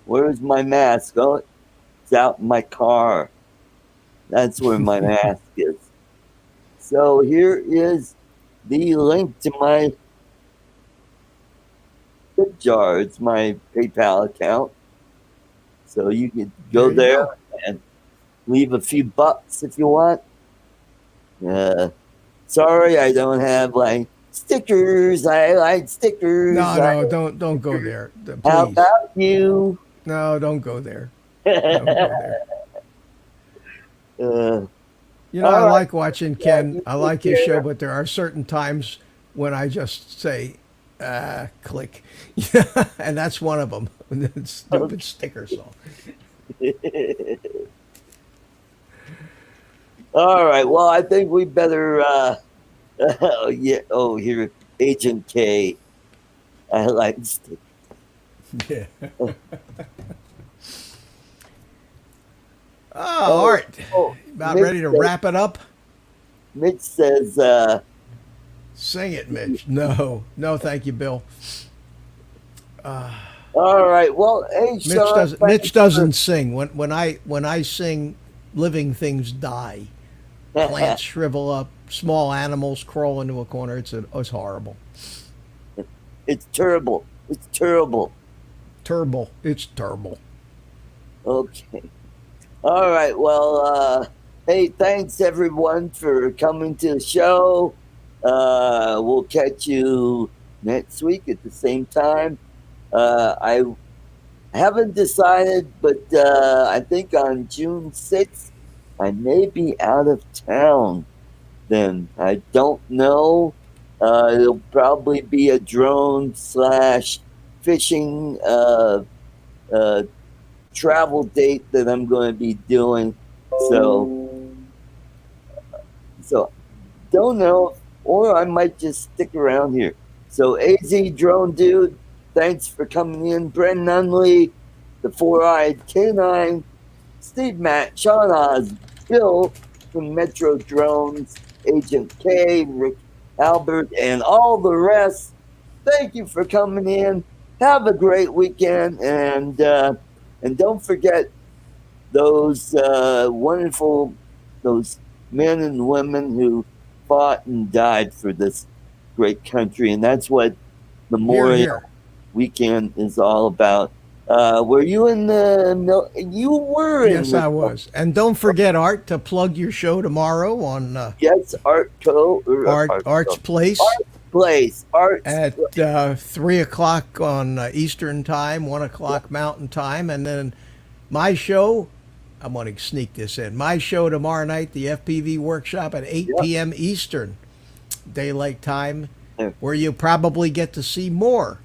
where's my mask? Oh, it's out in my car. That's where my mask is. So here is the link to my tip jar. It's my PayPal account. So you can go there and leave a few bucks if you want. Sorry, I don't have like stickers. I like stickers.
No, don't go there. Please.
How about you?
No, don't go there. Don't go there. You know, I
right.
like watching Ken.
you
I like his
take
show,
care.
but there are certain times when I just say, click. And that's one of them. Stupid sticker song.
All right. Well, I think we better. Yeah. Oh, here, Agent K. I like stickers.
Yeah. Oh, Art. About
Mitch
ready to
says-
wrap it up?
Mitch says,
Sing it, Mitch. No, thank you, Bill.
all right. Well, hey, Sean.
Mitch doesn't sing. When I sing, living things die. Plants shrivel up. Small animals crawl into a corner. It's horrible.
It's terrible. It's terrible.
It's terrible.
Okay. All right. Well, hey, thanks everyone for coming to the show. We'll catch you next week at the same time. I haven't decided, but I think on June 6th, I may be out of town then. I don't know. It'll probably be a drone slash fishing uh, travel date that I'm going to be doing. So don't know, or I might just stick around here. So AZ Drone Dude, thanks for coming in. Bren Nunley, the Four-Eyed Canine, Steve Matt, Sean Oz, Bill from Metro Drones, Agent K, Rick Albert, and all the rest. Thank you for coming in. Have a great weekend, and don't forget those wonderful those men and women who fought and died for this great country, and that's what
Here,
Memorial
here.
Weekend is all about. Were you in the you were in
Yes,
the
I was. And don't forget, Art, to plug your show tomorrow on
yes ArtCo or
Art's Place
Place Art
at 3 o'clock on Eastern Time, 1 o'clock Mountain Time. And then my show, I'm going to sneak this in. My show tomorrow night, the FPV workshop at 8 p.m. Eastern Daylight Time, where you probably get to see more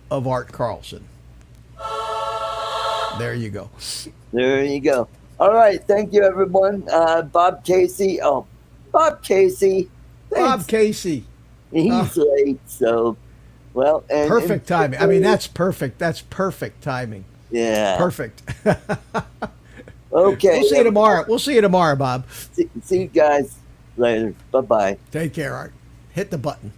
of Art Carlson. There you go.
There you go. All right, thank you everyone. Bob Casey. Oh, Bob Casey. Thanks.
Bob Casey.
He's late, so well. And,
Perfect timing. I mean, that's perfect. That's perfect timing.
Yeah.
Perfect.
Okay.
We'll see you tomorrow. We'll see you tomorrow, Bob.
See you guys later. Bye bye.
Take care, Art. Hit the button.